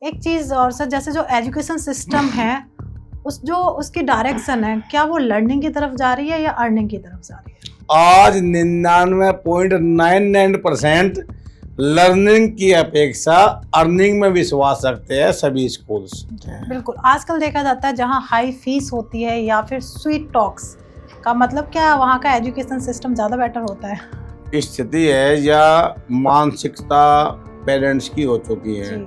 एक चीज और सर, जैसे जो एजुकेशन सिस्टम है उसकी डायरेक्शन है, क्या वो लर्निंग की तरफ जा रही है या अर्निंग की तरफ जा रही है? आज 99.99% लर्निंग की अपेक्षा अर्निंग में विश्वास रखते हैं सभी स्कूल्स। बिल्कुल, आजकल देखा जाता है जहाँ हाई फीस होती है या फिर स्वीट टॉक्स का मतलब क्या वहाँ का एजुकेशन सिस्टम ज़्यादा बेटर होता है? स्थिति है या मानसिकता पेरेंट्स की हो चुकी है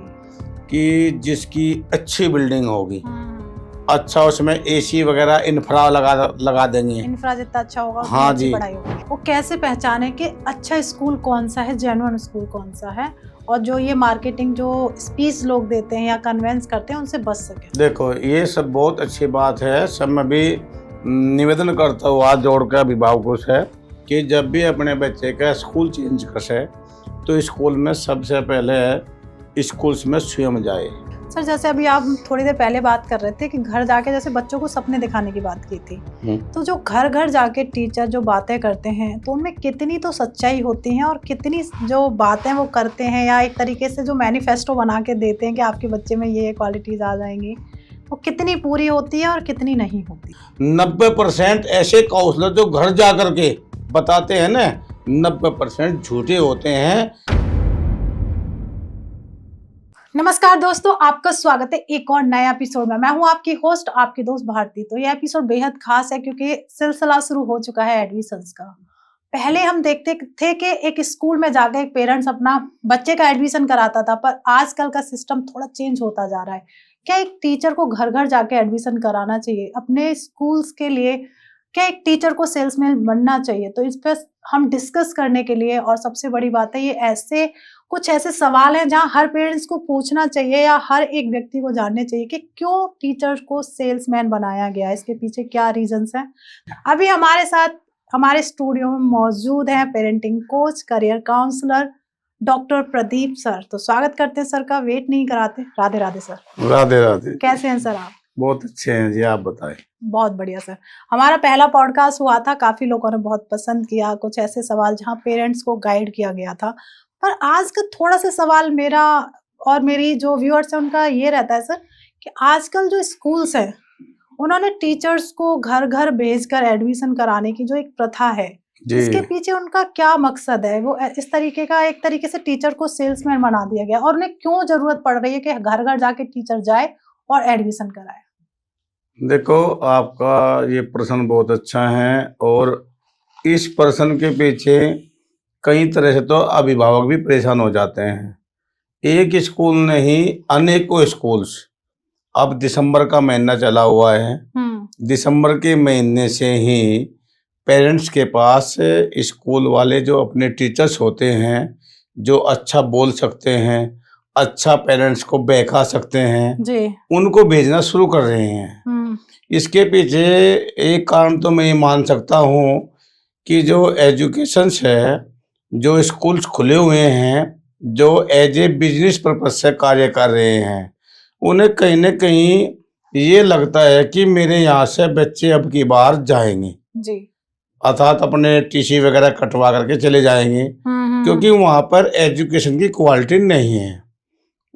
कि जिसकी अच्छी बिल्डिंग होगी, अच्छा उसमें एसी वगैरह इंफ्रा लगा देंगे, इंफ्रा जितना अच्छा होगा हाँ जी, पढ़ाई होगी। वो कैसे पहचाने कि अच्छा स्कूल कौन सा है, जेन्युइन स्कूल कौन सा है, और जो ये मार्केटिंग जो स्पीच लोग देते हैं या कन्वेंस करते हैं उनसे बच सके? देखो ये सब बहुत अच्छी बात है। सब मैं भी निवेदन करता हूँ हाथ जोड़कर अभिभावकों से कि जब भी अपने बच्चे का स्कूल चेंज करे तो स्कूल में सबसे पहले स्कूल्स में स्वयं जाए। सर, जैसे अभी आप थोड़ी देर पहले बात कर रहे थे कि घर जाके जैसे बच्चों को सपने दिखाने की बात की थी, तो जो घर घर जाके टीचर जो बातें करते हैं तो उनमें कितनी तो सच्चाई होती है और कितनी जो बातें वो करते हैं या एक तरीके से जो मैनिफेस्टो बना के देते हैं कि आपके बच्चे में ये क्वालिटीज आ जाएंगी, वो कितनी पूरी होती है और कितनी नहीं होती? 90% ऐसे काउंसलर जो घर जा करके बताते हैं ना, 90% झूठे होते हैं। नमस्कार दोस्तों, आपका स्वागत है एक और नए एपिसोड में। मैं हूं आपकी होस्ट, आपकी दोस्त भारती। तो ये एपिसोड बेहद खास है क्योंकि सिलसिला शुरू हो चुका है एडमिशंस का। पहले हम देखते थे कि एक स्कूल में जाकर एक पेरेंट्स अपना बच्चे का एडमिशन कराता था, पर आजकल का सिस्टम थोड़ा चेंज होता जा रहा है। क्या एक टीचर को घर घर जाके एडमिशन कराना चाहिए अपने स्कूल्स के लिए? क्या एक टीचर को सेल्समैन बनना चाहिए? तो इस पर हम डिस्कस करने के लिए, और सबसे बड़ी बात है ये कुछ ऐसे सवाल हैं जहां हर पेरेंट्स को पूछना चाहिए या हर एक व्यक्ति को जानने चाहिए कि क्यों टीचर को सेल्समैन बनाया गया, इसके पीछे क्या रीजंस हैं। अभी हमारे साथ हमारे स्टूडियो में मौजूद हैं parenting coach, career counsellor doctor Pradeep sir. तो स्वागत करते हैं सर का, वेट नहीं कराते। राधे राधे सर। राधे राधे। कैसे हैं सर आप? बहुत अच्छे हैं जी, आप बताएं। बहुत बढ़िया सर। हमारा पहला पॉडकास्ट हुआ था, काफी लोगों ने बहुत पसंद किया। कुछ ऐसे सवाल जहां पेरेंट्स को गाइड किया गया था, पर आज का थोड़ा सा सवाल मेरा और मेरी जो व्यूअर्स है उनका ये रहता है सर कि आजकल जो स्कूल्स हैं उन्होंने टीचर्स को घर घर भेजकर एडमिशन कराने की जो एक प्रथा है, इसके पीछे उनका क्या मकसद है? वो इस तरीके का एक तरीके से टीचर को सेल्समैन बना दिया गया, और उन्हें क्यों जरूरत पड़ रही है कि घर घर जाके टीचर जाए और एडमिशन कराए? देखो, आपका ये प्रश्न बहुत अच्छा है और इस प्रश्न के पीछे कई तरह से तो अभिभावक भी परेशान हो जाते हैं। एक स्कूल नहीं, अनेकों स्कूल्स। अब दिसंबर का महीना चला हुआ है, दिसंबर के महीने से ही पेरेंट्स के पास स्कूल वाले जो अपने टीचर्स होते हैं, जो अच्छा बोल सकते हैं, अच्छा पेरेंट्स को बहका सकते हैं जी, उनको भेजना शुरू कर रहे हैं। इसके पीछे एक कारण तो मैं ये मान सकता हूँ कि जो एजुकेशन है, जो स्कूल्स खुले हुए हैं, जो एज ए बिजनेस पर्पज से कार्य कर रहे हैं, उन्हें कहीं न कहीं ये लगता है कि मेरे यहाँ से बच्चे अब की बार जाएंगे जी, अर्थात अपने टीसी वगैरह कटवा करके चले जाएंगे, क्योंकि वहाँ पर एजुकेशन की क्वालिटी नहीं है।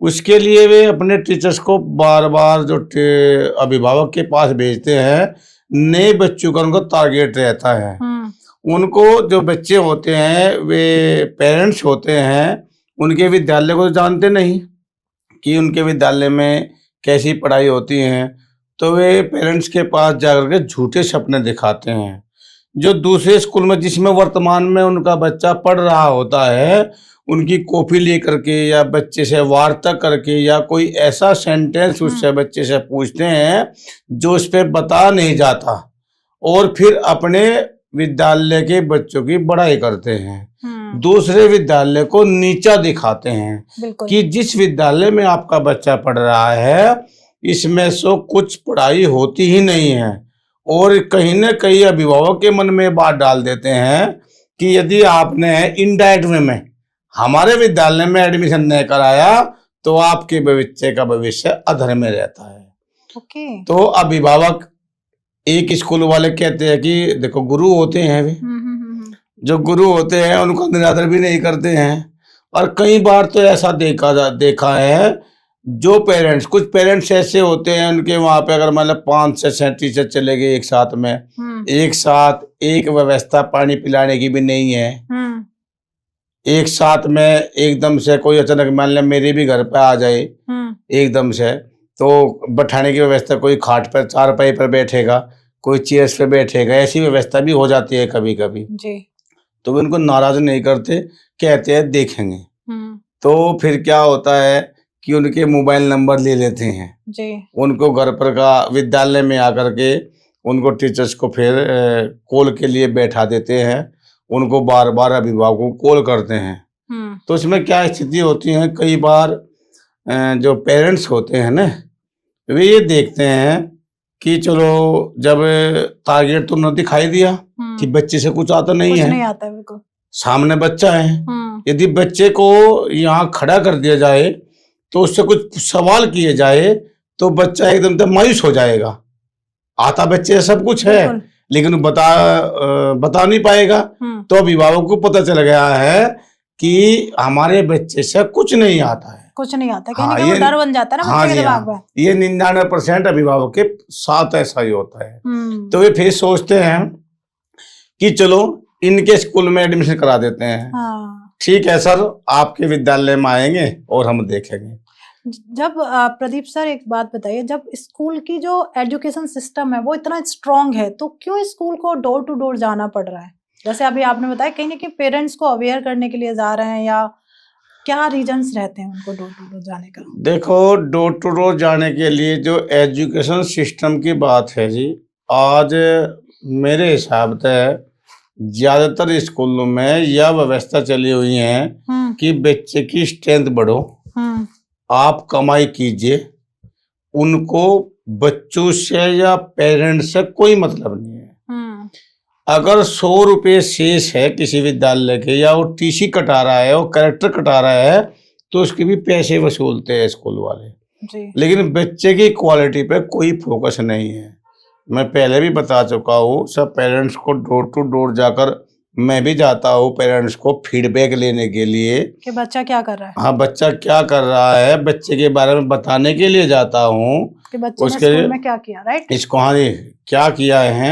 उसके लिए वे अपने टीचर्स को बार बार जो अभिभावक के पास भेजते हैं, नए बच्चों का उनको टारगेट रहता है। उनको जो बच्चे होते हैं वे पेरेंट्स होते हैं, उनके विद्यालय को जानते नहीं कि उनके विद्यालय में कैसी पढ़ाई होती है, तो वे पेरेंट्स के पास जाकर के झूठे सपने दिखाते हैं। जो दूसरे स्कूल में जिसमें वर्तमान में उनका बच्चा पढ़ रहा होता है, उनकी कॉपी लेकर के या बच्चे से वार्ता करके या कोई ऐसा सेंटेंस उससे बच्चे से पूछते हैं जो उस पर बता नहीं जाता, और फिर अपने विद्यालय के बच्चों की बड़ाई करते हैं, दूसरे विद्यालय को नीचा दिखाते हैं कि जिस विद्यालय में आपका बच्चा पढ़ रहा है इसमें सो कुछ पढ़ाई होती ही नहीं है। और कहीं न कहीं अभिभावक के मन में बात डाल देते हैं कि यदि आपने इनडायरेक्ट वे में हमारे विद्यालय में एडमिशन नहीं कराया तो आपके बच्चे का भविष्य अधर में रहता है। तो अभिभावक, एक स्कूल वाले कहते हैं कि देखो गुरु होते हैं वे, जो गुरु होते हैं उनको निरादर भी नहीं करते हैं। और कई बार तो ऐसा देखा है जो पेरेंट्स, कुछ पेरेंट्स ऐसे होते हैं उनके वहां पे अगर मतलब 5 से 6 टीचर चले गए एक साथ में, एक साथ एक व्यवस्था पानी पिलाने की भी नहीं है, एक साथ में एकदम से कोई अचानक मान लिया मेरे भी घर पे आ जाए एकदम से, तो बैठाने की व्यवस्था, कोई खाट पर चारपाई पर बैठेगा, कोई चेयर्स पे बैठेगा, ऐसी व्यवस्था भी हो जाती है कभी कभी जी। तो वो उनको नाराज नहीं करते, कहते हैं देखेंगे। तो फिर क्या होता है कि उनके मोबाइल नंबर ले लेते हैं जी। उनको घर पर का विद्यालय में आकर के उनको टीचर्स को फिर कॉल के लिए बैठा देते हैं, उनको बार बार अभिभावकों को कॉल करते हैं। तो इसमें क्या स्थिति होती है, कई बार जो पेरेंट्स होते हैं ना, वे ये देखते हैं कि चलो जब टारगेट तो न दिखाई दिया कि बच्चे से कुछ आता नहीं है, नहीं आता है बिल्कुल, सामने बच्चा है, यदि बच्चे को यहाँ खड़ा कर दिया जाए तो उससे कुछ सवाल किए जाए तो बच्चा एकदम से मायूस हो जाएगा। आता बच्चे से सब कुछ है लेकिन बता नहीं पाएगा। तो अभिभावक को पता चल गया है कि हमारे बच्चे से कुछ नहीं आता है, कुछ नहीं आता, कहीं ना कहीं डर बन जाता है ना बच्चे के दिमाग में। ये 99% अभिभावक के साथ ऐसा ही होता है। तो वे फिर सोचते हैं कि चलो इनके स्कूल में एडमिशन करा देते हैं। ठीक है सर, आपके विद्यालय में आएंगे और हम देखेंगे। जब प्रदीप सर एक बात बताइए, जब स्कूल की जो एजुकेशन सिस्टम है वो इतना स्ट्रांग है तो क्यों स्कूल को डोर टू डोर जाना पड़ रहा है? जैसे अभी आपने बताया कहीं ना कहीं पेरेंट्स को अवेयर करने के लिए जा रहे हैं, या क्या रीजंस रहते हैं उनको डोर टू डोर जाने का? देखो, डोर टू डोर जाने के लिए जो एजुकेशन सिस्टम की बात है जी, आज मेरे हिसाब से ज्यादातर स्कूलों में यह व्यवस्था चली हुई है कि बच्चे की स्ट्रेंथ बढ़ो, आप कमाई कीजिए, उनको बच्चों से या पेरेंट्स से कोई मतलब नहीं है। अगर 100 रुपये शेष है किसी विद्यालय के, या वो टीसी कटा रहा है, वो कैरेक्टर कटा रहा है, तो उसके भी पैसे वसूलते हैं स्कूल वाले जी। लेकिन बच्चे की क्वालिटी पे कोई फोकस नहीं है। मैं पहले भी बता चुका हूँ, सब पेरेंट्स को डोर टू डोर जाकर, मैं भी जाता हूँ पेरेंट्स को फीडबैक लेने के लिए कि बच्चा क्या कर रहा है। हाँ, बच्चा क्या कर रहा है, बच्चे के बारे में बताने के लिए जाता हूँ कि बच्चे ने स्कूल में क्या किया, राइट, इसको हाँ क्या किया है।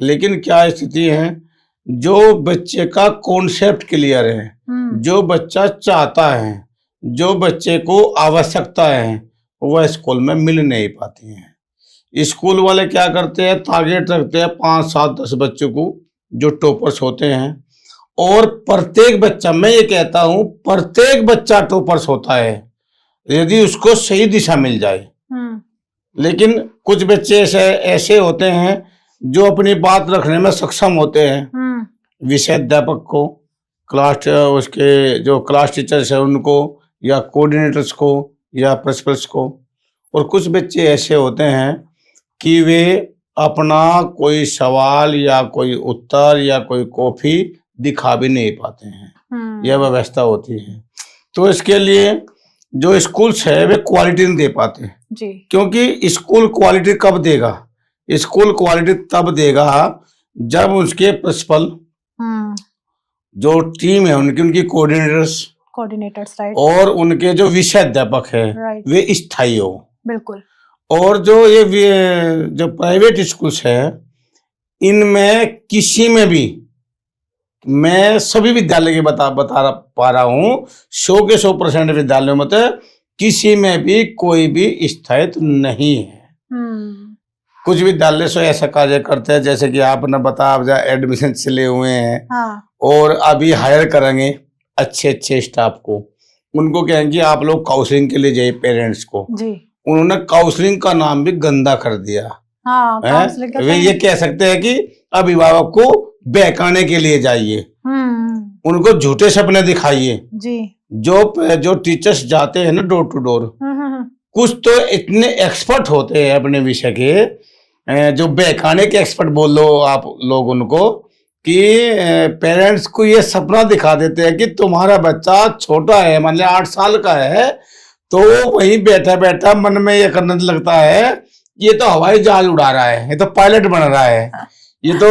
लेकिन क्या स्थिति है, जो बच्चे का कॉन्सेप्ट क्लियर है, जो बच्चा चाहता है, जो बच्चे को आवश्यकता है, वह स्कूल में मिल नहीं पाती है। स्कूल वाले क्या करते हैं, टारगेट रखते हैं 5, 7, 10 बच्चों को जो टॉपर्स होते हैं, और प्रत्येक बच्चा, मैं ये कहता हूं प्रत्येक बच्चा टॉपर्स होता है यदि उसको सही दिशा मिल जाए। लेकिन कुछ बच्चे ऐसे होते हैं जो अपनी बात रखने में सक्षम होते हैं, विषय अध्यापक को, क्लास उसके जो क्लास टीचर्स है उनको, या कोऑर्डिनेटर्स को, या प्रिंसिपल्स को। और कुछ बच्चे ऐसे होते हैं कि वे अपना कोई सवाल या कोई उत्तर या कोई कॉपी दिखा भी नहीं पाते हैं, यह व्यवस्था होती है। तो इसके लिए जो स्कूल्स है वे क्वालिटी नहीं दे पाते जी। क्योंकि स्कूल क्वालिटी कब देगा, स्कूल क्वालिटी तब देगा जब उसके प्रिंसिपल, जो टीम है उनकी कोऑर्डिनेटर्स राइट, और उनके जो विषय अध्यापक है वे स्थायी हो। बिल्कुल। और जो जो प्राइवेट स्कूल्स है, इनमें किसी में भी, मैं सभी विद्यालय के बता पा रहा हूँ, 100 के 100% विद्यालयों में तो किसी में भी कोई भी स्थायित्व नहीं है। कुछ विद्यालय से ऐसा कार्य करते हैं जैसे कि आपने बताया, आप एडमिशन चले हुए हैं, हाँ। और अभी हायर करेंगे अच्छे स्टाफ को, उनको कहेंगे आप लोग काउंसलिंग के लिए जाइए पेरेंट्स को जी। उन्होंने काउंसलिंग का नाम भी गंदा कर दिया। हाँ, वे ये कह सकते हैं कि अभिभावक को बहकाने के लिए जाइए, उनको झूठे सपने दिखाइए जी। जो टीचर्स जाते हैं ना डोर टू डोर, कुछ तो इतने एक्सपर्ट होते हैं अपने विषय के, जो बहकाने के एक्सपर्ट बोल लो आप लोग उनको, कि पेरेंट्स को ये सपना दिखा देते हैं कि तुम्हारा बच्चा छोटा है, मान लिया 8 साल का है, तो वहीं बैठा बैठा मन में ये करने लगता है ये तो हवाई जहाज उड़ा रहा है, ये तो पायलट बन रहा है, ये तो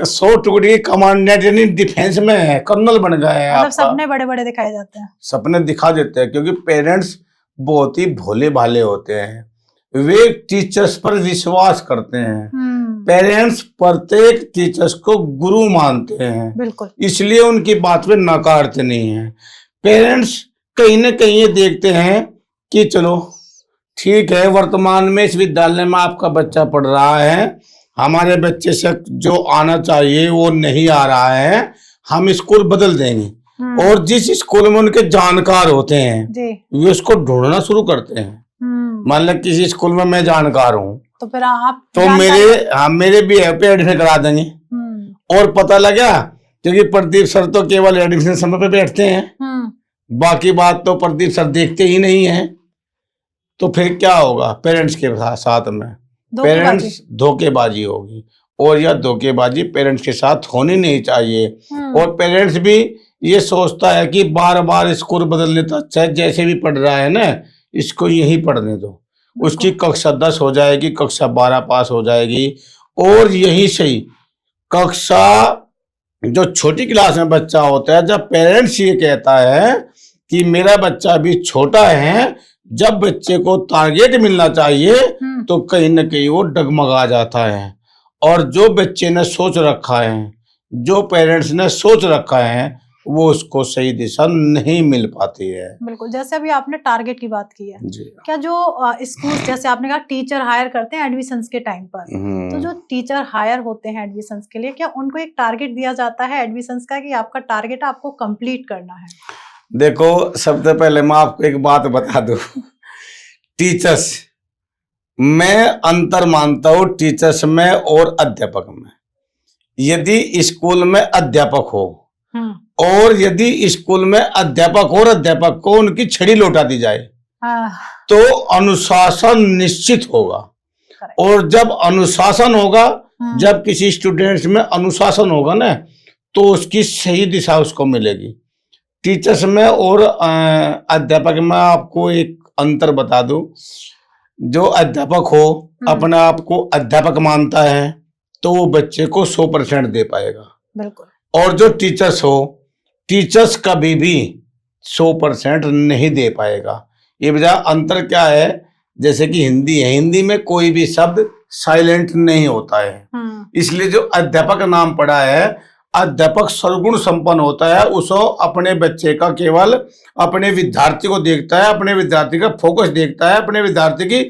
100 टुकड़ी कमांडेंट यानी डिफेंस में है, कर्नल बन गया है। मतलब सपने बड़े बड़े दिखाए जाते हैं, सपने दिखा देते हैं क्योंकि पेरेंट्स बहुत ही भोले भाले होते हैं, वे टीचर्स पर विश्वास करते हैं। पेरेंट्स प्रत्येक टीचर्स को गुरु मानते हैं, बिल्कुल। इसलिए उनकी बात पे नकारते नहीं हैं। पेरेंट्स कहीं ना कहीं ये देखते हैं कि चलो ठीक है, वर्तमान में इस विद्यालय में आपका बच्चा पढ़ रहा है, हमारे बच्चे से जो आना चाहिए वो नहीं आ रहा है, हम स्कूल बदल देंगे। और जिस स्कूल में उनके जानकार होते हैं जी। वे उसको ढूंढना शुरू करते हैं। मान लो किसी स्कूल में मैं जानकार हूँ तो फिर आप तो मेरे भी पे एडमिशन करा देंगे। और पता लगा क्योंकि प्रदीप सर तो केवल एडमिशन समय पे बैठते हैं, बाकी बात तो प्रदीप सर देखते ही नहीं है, तो फिर क्या होगा? पेरेंट्स के साथ में पेरेंट्स धोखेबाजी होगी, और यह धोखेबाजी पेरेंट्स के साथ होनी नहीं चाहिए। और पेरेंट्स भी ये सोचता है कि बार बार स्कूल बदलने तो अच्छा है, जैसे भी पढ़ रहा है ना इसको यही पढ़ने दो, उसकी कक्षा 10 हो जाएगी, कक्षा 12 पास हो जाएगी, और यही सही कक्षा जो छोटी क्लास में बच्चा होता है, जब पेरेंट्स ये कहता है कि मेरा बच्चा अभी छोटा है, जब बच्चे को टारगेट मिलना चाहिए तो कहीं ना कहीं वो डगमगा जाता है। और जो बच्चे ने सोच रखा है, जो पेरेंट्स ने सोच रखा है, वो उसको सही दिशा नहीं मिल पाती है। बिल्कुल, जैसे अभी आपने टारगेट की बात की है जी। क्या जो स्कूल जैसे आपने कहा टीचर हायर करते हैं एडमिशंस के टाइम पर, तो जो टीचर हायर होते हैं एडमिशंस के लिए, क्या उनको एक टारगेट दिया जाता है एडमिशंस का कि आपका टारगेट आपको कंप्लीट करना है? देखो, सबसे पहले मैं आपको एक बात बता दूं टीचर्स, मैं अंतर मानता हूं टीचर्स में और अध्यापक में। यदि स्कूल में अध्यापक हो और यदि स्कूल में अध्यापक और अध्यापक को उनकी छड़ी लौटा दी जाए तो अनुशासन निश्चित होगा। और जब अनुशासन होगा, जब किसी स्टूडेंट्स में अनुशासन होगा ना, तो उसकी सही दिशा उसको मिलेगी। टीचर्स में और अध्यापक में आपको एक अंतर बता दूं, जो अध्यापक हो अपने आप को अध्यापक मानता है तो वो बच्चे को 100% दे पाएगा। बिल्कुल। और जो टीचर्स हो, टीचर्स कभी भी 100% नहीं दे पाएगा। ये वजह अंतर क्या है, जैसे कि हिंदी है, हिंदी में कोई भी शब्द साइलेंट नहीं होता है, इसलिए जो अध्यापक नाम पड़ा है, अध्यापक सर्वगुण संपन्न होता है। उसको अपने बच्चे का केवल अपने विद्यार्थी को देखता है, अपने विद्यार्थी का फोकस देखता है, अपने विद्यार्थी की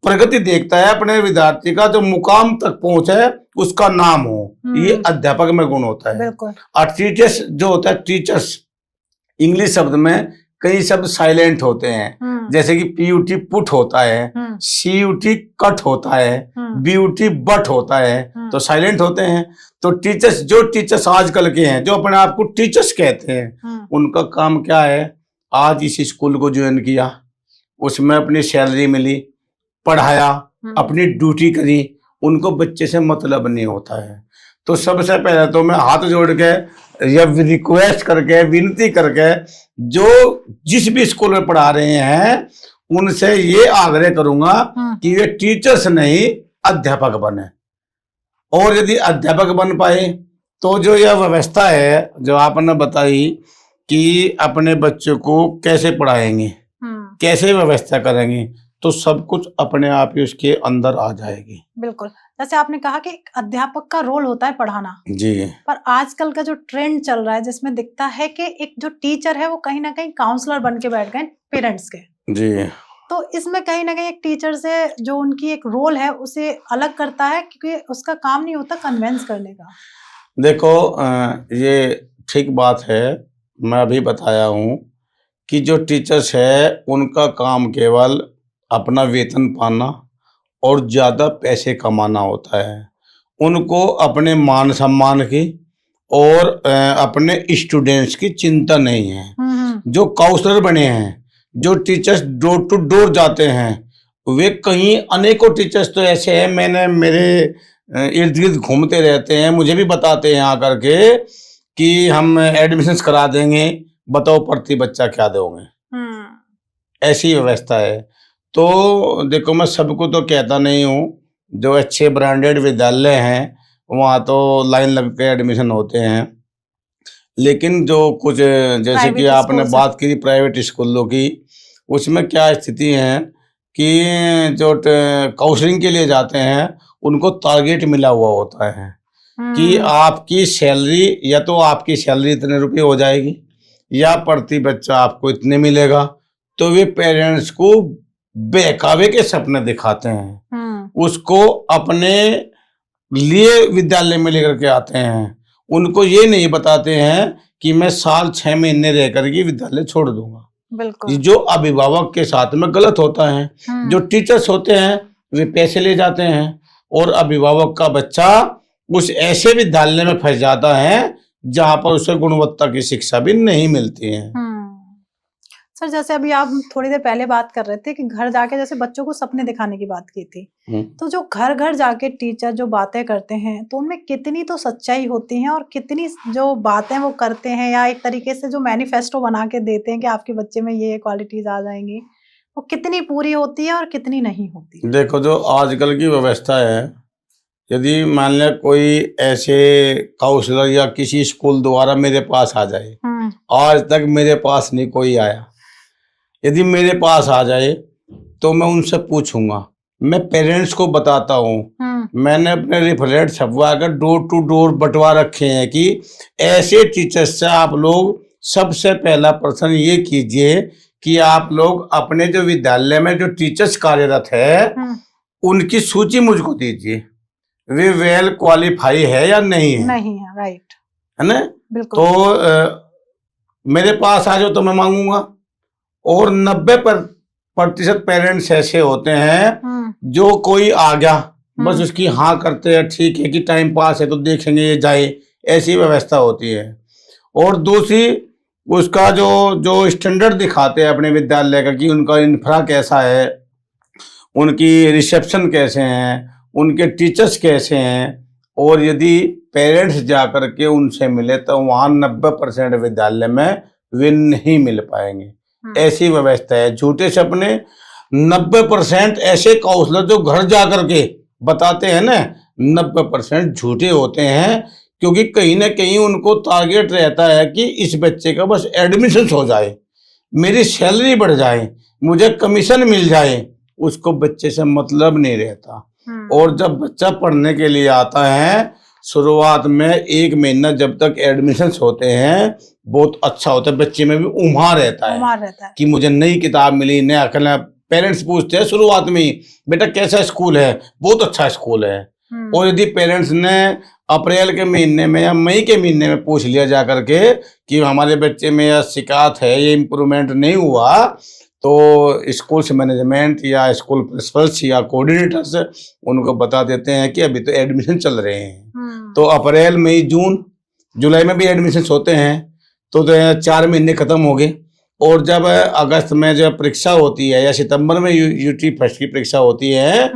प्रगति देखता है, अपने विद्यार्थी का जो मुकाम तक पहुंच है उसका नाम हो, ये अध्यापक में गुण होता है। और टीचर्स जो होता है, टीचर्स इंग्लिश शब्द में कई शब्द साइलेंट होते हैं, जैसे कि पीयूटी पुट होता है, सीयूटी कट होता है, बीयूटी बट होता है, तो साइलेंट होते हैं। तो टीचर्स, जो टीचर्स आजकल के हैं, जो अपने आप को टीचर्स कहते हैं, उनका काम क्या है? आज इस स्कूल को ज्वाइन किया, उसमें अपनी सैलरी मिली, पढ़ाया, अपनी ड्यूटी करी, उनको बच्चे से मतलब नहीं होता है। तो सबसे पहले तो मैं हाथ जोड़ के या रिक्वेस्ट करके, विनती करके, जो जिस भी स्कूल में पढ़ा रहे हैं उनसे ये आग्रह करूंगा कि वे टीचर्स नहीं अध्यापक बने। और यदि अध्यापक बन पाए तो जो यह व्यवस्था है जो आपने बताई कि अपने बच्चों को कैसे पढ़ाएंगे, कैसे व्यवस्था करेंगे, तो सब कुछ अपने आप ही उसके अंदर आ जाएगी। बिल्कुल, जैसे आपने कहा कि एक अध्यापक का रोल होता है पढ़ाना जी, पर आजकल का जो ट्रेंड चल रहा है जिसमें दिखता है कि एक जो टीचर है वो कहीं ना कहीं काउंसलर बन के बैठ गए पेरेंट्स के। जी, तो इसमें कहीं ना कहीं एक टीचर से जो उनकी एक रोल है उसे अलग करता है, क्योंकि उसका काम नहीं होता कन्विंस करने का। देखो, ये ठीक बात है, मैं अभी बताया हूँ कि जो टीचर्स है उनका काम केवल अपना वेतन पाना और ज़्यादा पैसे कमाना होता है। उनको अपने मान सम्मान की और अपने स्टूडेंट्स की चिंता नहीं है। जो काउंसलर बने हैं, जो टीचर्स डोर टू डोर जाते हैं, वे कहीं अनेकों टीचर्स तो ऐसे हैं, मैंने मेरे इर्द गिर्द घूमते रहते हैं, मुझे भी बताते हैं आकर के कि हम एडमिशन्स करा देंगे, बताओ प्रति बच्चा क्या दोगे। ऐसी व्यवस्था है। तो देखो, मैं सबको तो कहता नहीं हूँ, जो अच्छे ब्रांडेड विद्यालय हैं वहाँ तो लाइन लग के एडमिशन होते हैं, लेकिन जो कुछ जैसे कि आपने बात की प्राइवेट स्कूलों की, उसमें क्या स्थिति है कि जो काउंसलिंग के लिए जाते हैं उनको टारगेट मिला हुआ होता है कि आपकी सैलरी या तो आपकी सैलरी इतने रुपए हो जाएगी या प्रति बच्चा आपको इतने मिलेगा। तो वे पेरेंट्स को बहकावे के सपने दिखाते हैं, उसको अपने लिए विद्यालय में लेकर के आते हैं। उनको ये नहीं बताते हैं कि मैं साल 6 महीने रह करके विद्यालय छोड़ दूंगा। बिल्कुल। ये जो अभिभावक के साथ में गलत होता है। जो टीचर्स होते हैं वे पैसे ले जाते हैं और अभिभावक का बच्चा उस ऐसे विद्यालय में फंस जाता है जहां पर उसे गुणवत्ता की शिक्षा भी नहीं मिलती है। सर जैसे अभी आप थोड़ी देर पहले बात कर रहे थे कि घर जाके जैसे बच्चों को सपने दिखाने की बात की थी, तो जो घर घर जाके टीचर जो बातें करते हैं तो उनमें कितनी तो सच्चाई होती है और कितनी जो बातें वो करते हैं या एक तरीके से जो मैनिफेस्टो बना के देते हैं कि आपके बच्चे में ये क्वालिटीज आ जाएंगी, वो कितनी पूरी होती है और कितनी नहीं होती। देखो जो आजकल की व्यवस्था है, यदि मान लिया कोई ऐसे काउंसलर या किसी स्कूल द्वारा मेरे पास आ जाए, आज तक मेरे पास नहीं कोई आया, यदि मेरे पास आ जाए तो मैं उनसे पूछूंगा, मैं पेरेंट्स को बताता हूँ, मैंने अपने रिफलेट छपवा कर डोर टू डोर बंटवा रखे हैं कि ऐसे टीचर्स से आप लोग सबसे पहला प्रश्न ये कीजिए कि आप लोग अपने जो विद्यालय में जो टीचर्स कार्यरत है उनकी सूची मुझको दीजिए, वे वेल क्वालिफाई है या नहीं है। नहीं है, राइट, है ना। बिल्कुल। तो मेरे पास आ जाओ तो मैं मांगूंगा। और 90% पेरेंट्स ऐसे होते हैं जो कोई आ गया बस उसकी हाँ करते हैं, ठीक है कि टाइम पास है तो देखेंगे ये जाए, ऐसी व्यवस्था होती है। और दूसरी उसका जो जो स्टैंडर्ड दिखाते हैं अपने विद्यालय का कि उनका इंफ्रा कैसा है, उनकी रिसेप्शन कैसे हैं, उनके टीचर्स कैसे हैं। और यदि पेरेंट्स जाकर के उनसे मिले तो वहाँ 90% विद्यालय में वे नहीं मिल पाएंगे। ऐसी व्यवस्था है। झूठे सपने 90% ऐसे काउंसलर जो घर जाकर के बताते हैं ना, 90% झूठे होते हैं, क्योंकि कहीं ना कहीं उनको टारगेट रहता है कि इस बच्चे का बस एडमिशन हो जाए, मेरी सैलरी बढ़ जाए, मुझे कमीशन मिल जाए, उसको बच्चे से मतलब नहीं रहता। और जब बच्चा पढ़ने के लिए आता है, शुरुआत में 1 महीना जब तक एडमिशन होते हैं बहुत अच्छा होता है, बच्चे में भी उम्हार रहता है कि मुझे नई किताब मिली, नया करना। पेरेंट्स पूछते हैं शुरुआत में ही, बेटा कैसा स्कूल है, बहुत अच्छा स्कूल है। और यदि पेरेंट्स ने अप्रैल के महीने में या मई के महीने में पूछ लिया जा करके कि हमारे बच्चे में यह शिकायत है, ये इम्प्रूवमेंट नहीं हुआ, तो स्कूल से मैनेजमेंट या स्कूल प्रिंसिपल्स या कोऑर्डिनेटर्स उनको बता देते हैं कि अभी तो एडमिशन चल रहे हैं। तो अप्रैल मई जून जुलाई में भी एडमिशन होते हैं, तो 4 महीने खत्म हो गए। और जब अगस्त में जब परीक्षा होती है या सितंबर में यूटी फर्स्ट की परीक्षा होती है,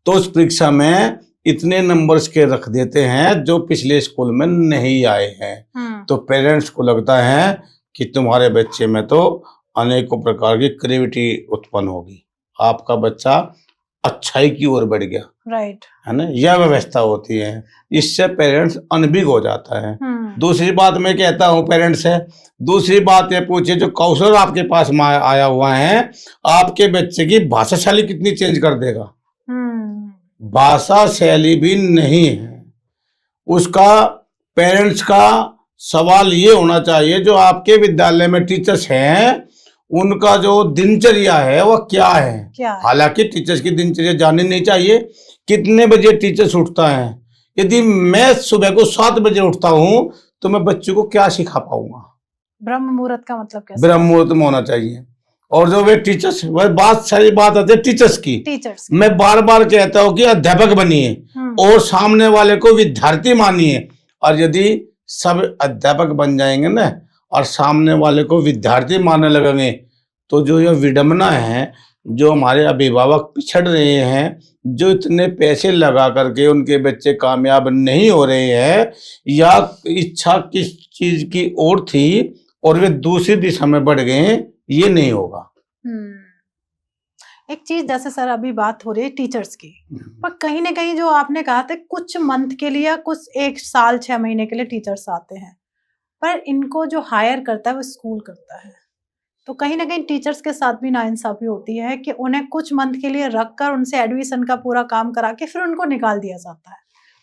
तो उस परीक्षा में इतने नंबर्स के रख देते हैं जो पिछले स्कूल में नहीं आए हैं। तो पेरेंट्स को लगता है कि तुम्हारे बच्चे में तो अनेकों प्रकार की क्रिएटिविटी उत्पन्न होगी, आपका बच्चा अच्छाई की ओर बढ़ गया, राइट, है ना। यह व्यवस्था होती है, इससे पेरेंट्स अनभिज्ञ हो जाता है। दूसरी बात मैं कहता हूँ पेरेंट्स से, दूसरी बात ये पूछिए जो काउंसलर आपके पास आया हुआ है, आपके बच्चे की भाषा शैली कितनी चेंज कर देगा। भाषा शैली भी नहीं है उसका। पेरेंट्स का सवाल ये होना चाहिए जो आपके विद्यालय में टीचर्स हैं उनका जो दिनचर्या है वह क्या है। हालांकि टीचर्स की दिनचर्या जाननी नहीं चाहिए, कितने बजे टीचर्स उठता है। यदि मैं सुबह को 7 बजे उठता हूँ तो मैं बच्चों को क्या सिखा पाऊंगा। ब्रह्म मुहूर्त का मतलब क्या? ब्रह्म मुहूर्त में होना चाहिए। और जो वे टीचर्स, वह बात सारी बात आती है टीचर्स की। मैं बार बार कहता हूँ कि अध्यापक बनिए और सामने वाले को विद्यार्थी मानिए। और यदि सब अध्यापक बन जाएंगे ना और सामने वाले को विद्यार्थी मानने लगेंगे, तो जो ये विडंबना है, जो हमारे अभिभावक पिछड़ रहे हैं, जो इतने पैसे लगा करके उनके बच्चे कामयाब नहीं हो रहे हैं, या इच्छा किस चीज की ओर थी और वे दूसरी दिशा में बढ़ गए, ये नहीं होगा। एक चीज जैसे सर अभी बात हो रही है टीचर्स की, पर कहीं ना कहीं जो आपने कहा था कुछ मंथ के लिए या कुछ 1 साल 6 महीने के लिए टीचर्स आते हैं, पर इनको जो हायर करता है वो स्कूल करता है। तो कहीं ना कहीं टीचर्स के साथ भी नाइंसाफी होती है कि उन्हें कुछ मंथ के लिए रखकर उनसे एडमिशन का पूरा काम करा के फिर उनको निकाल दिया जाता है।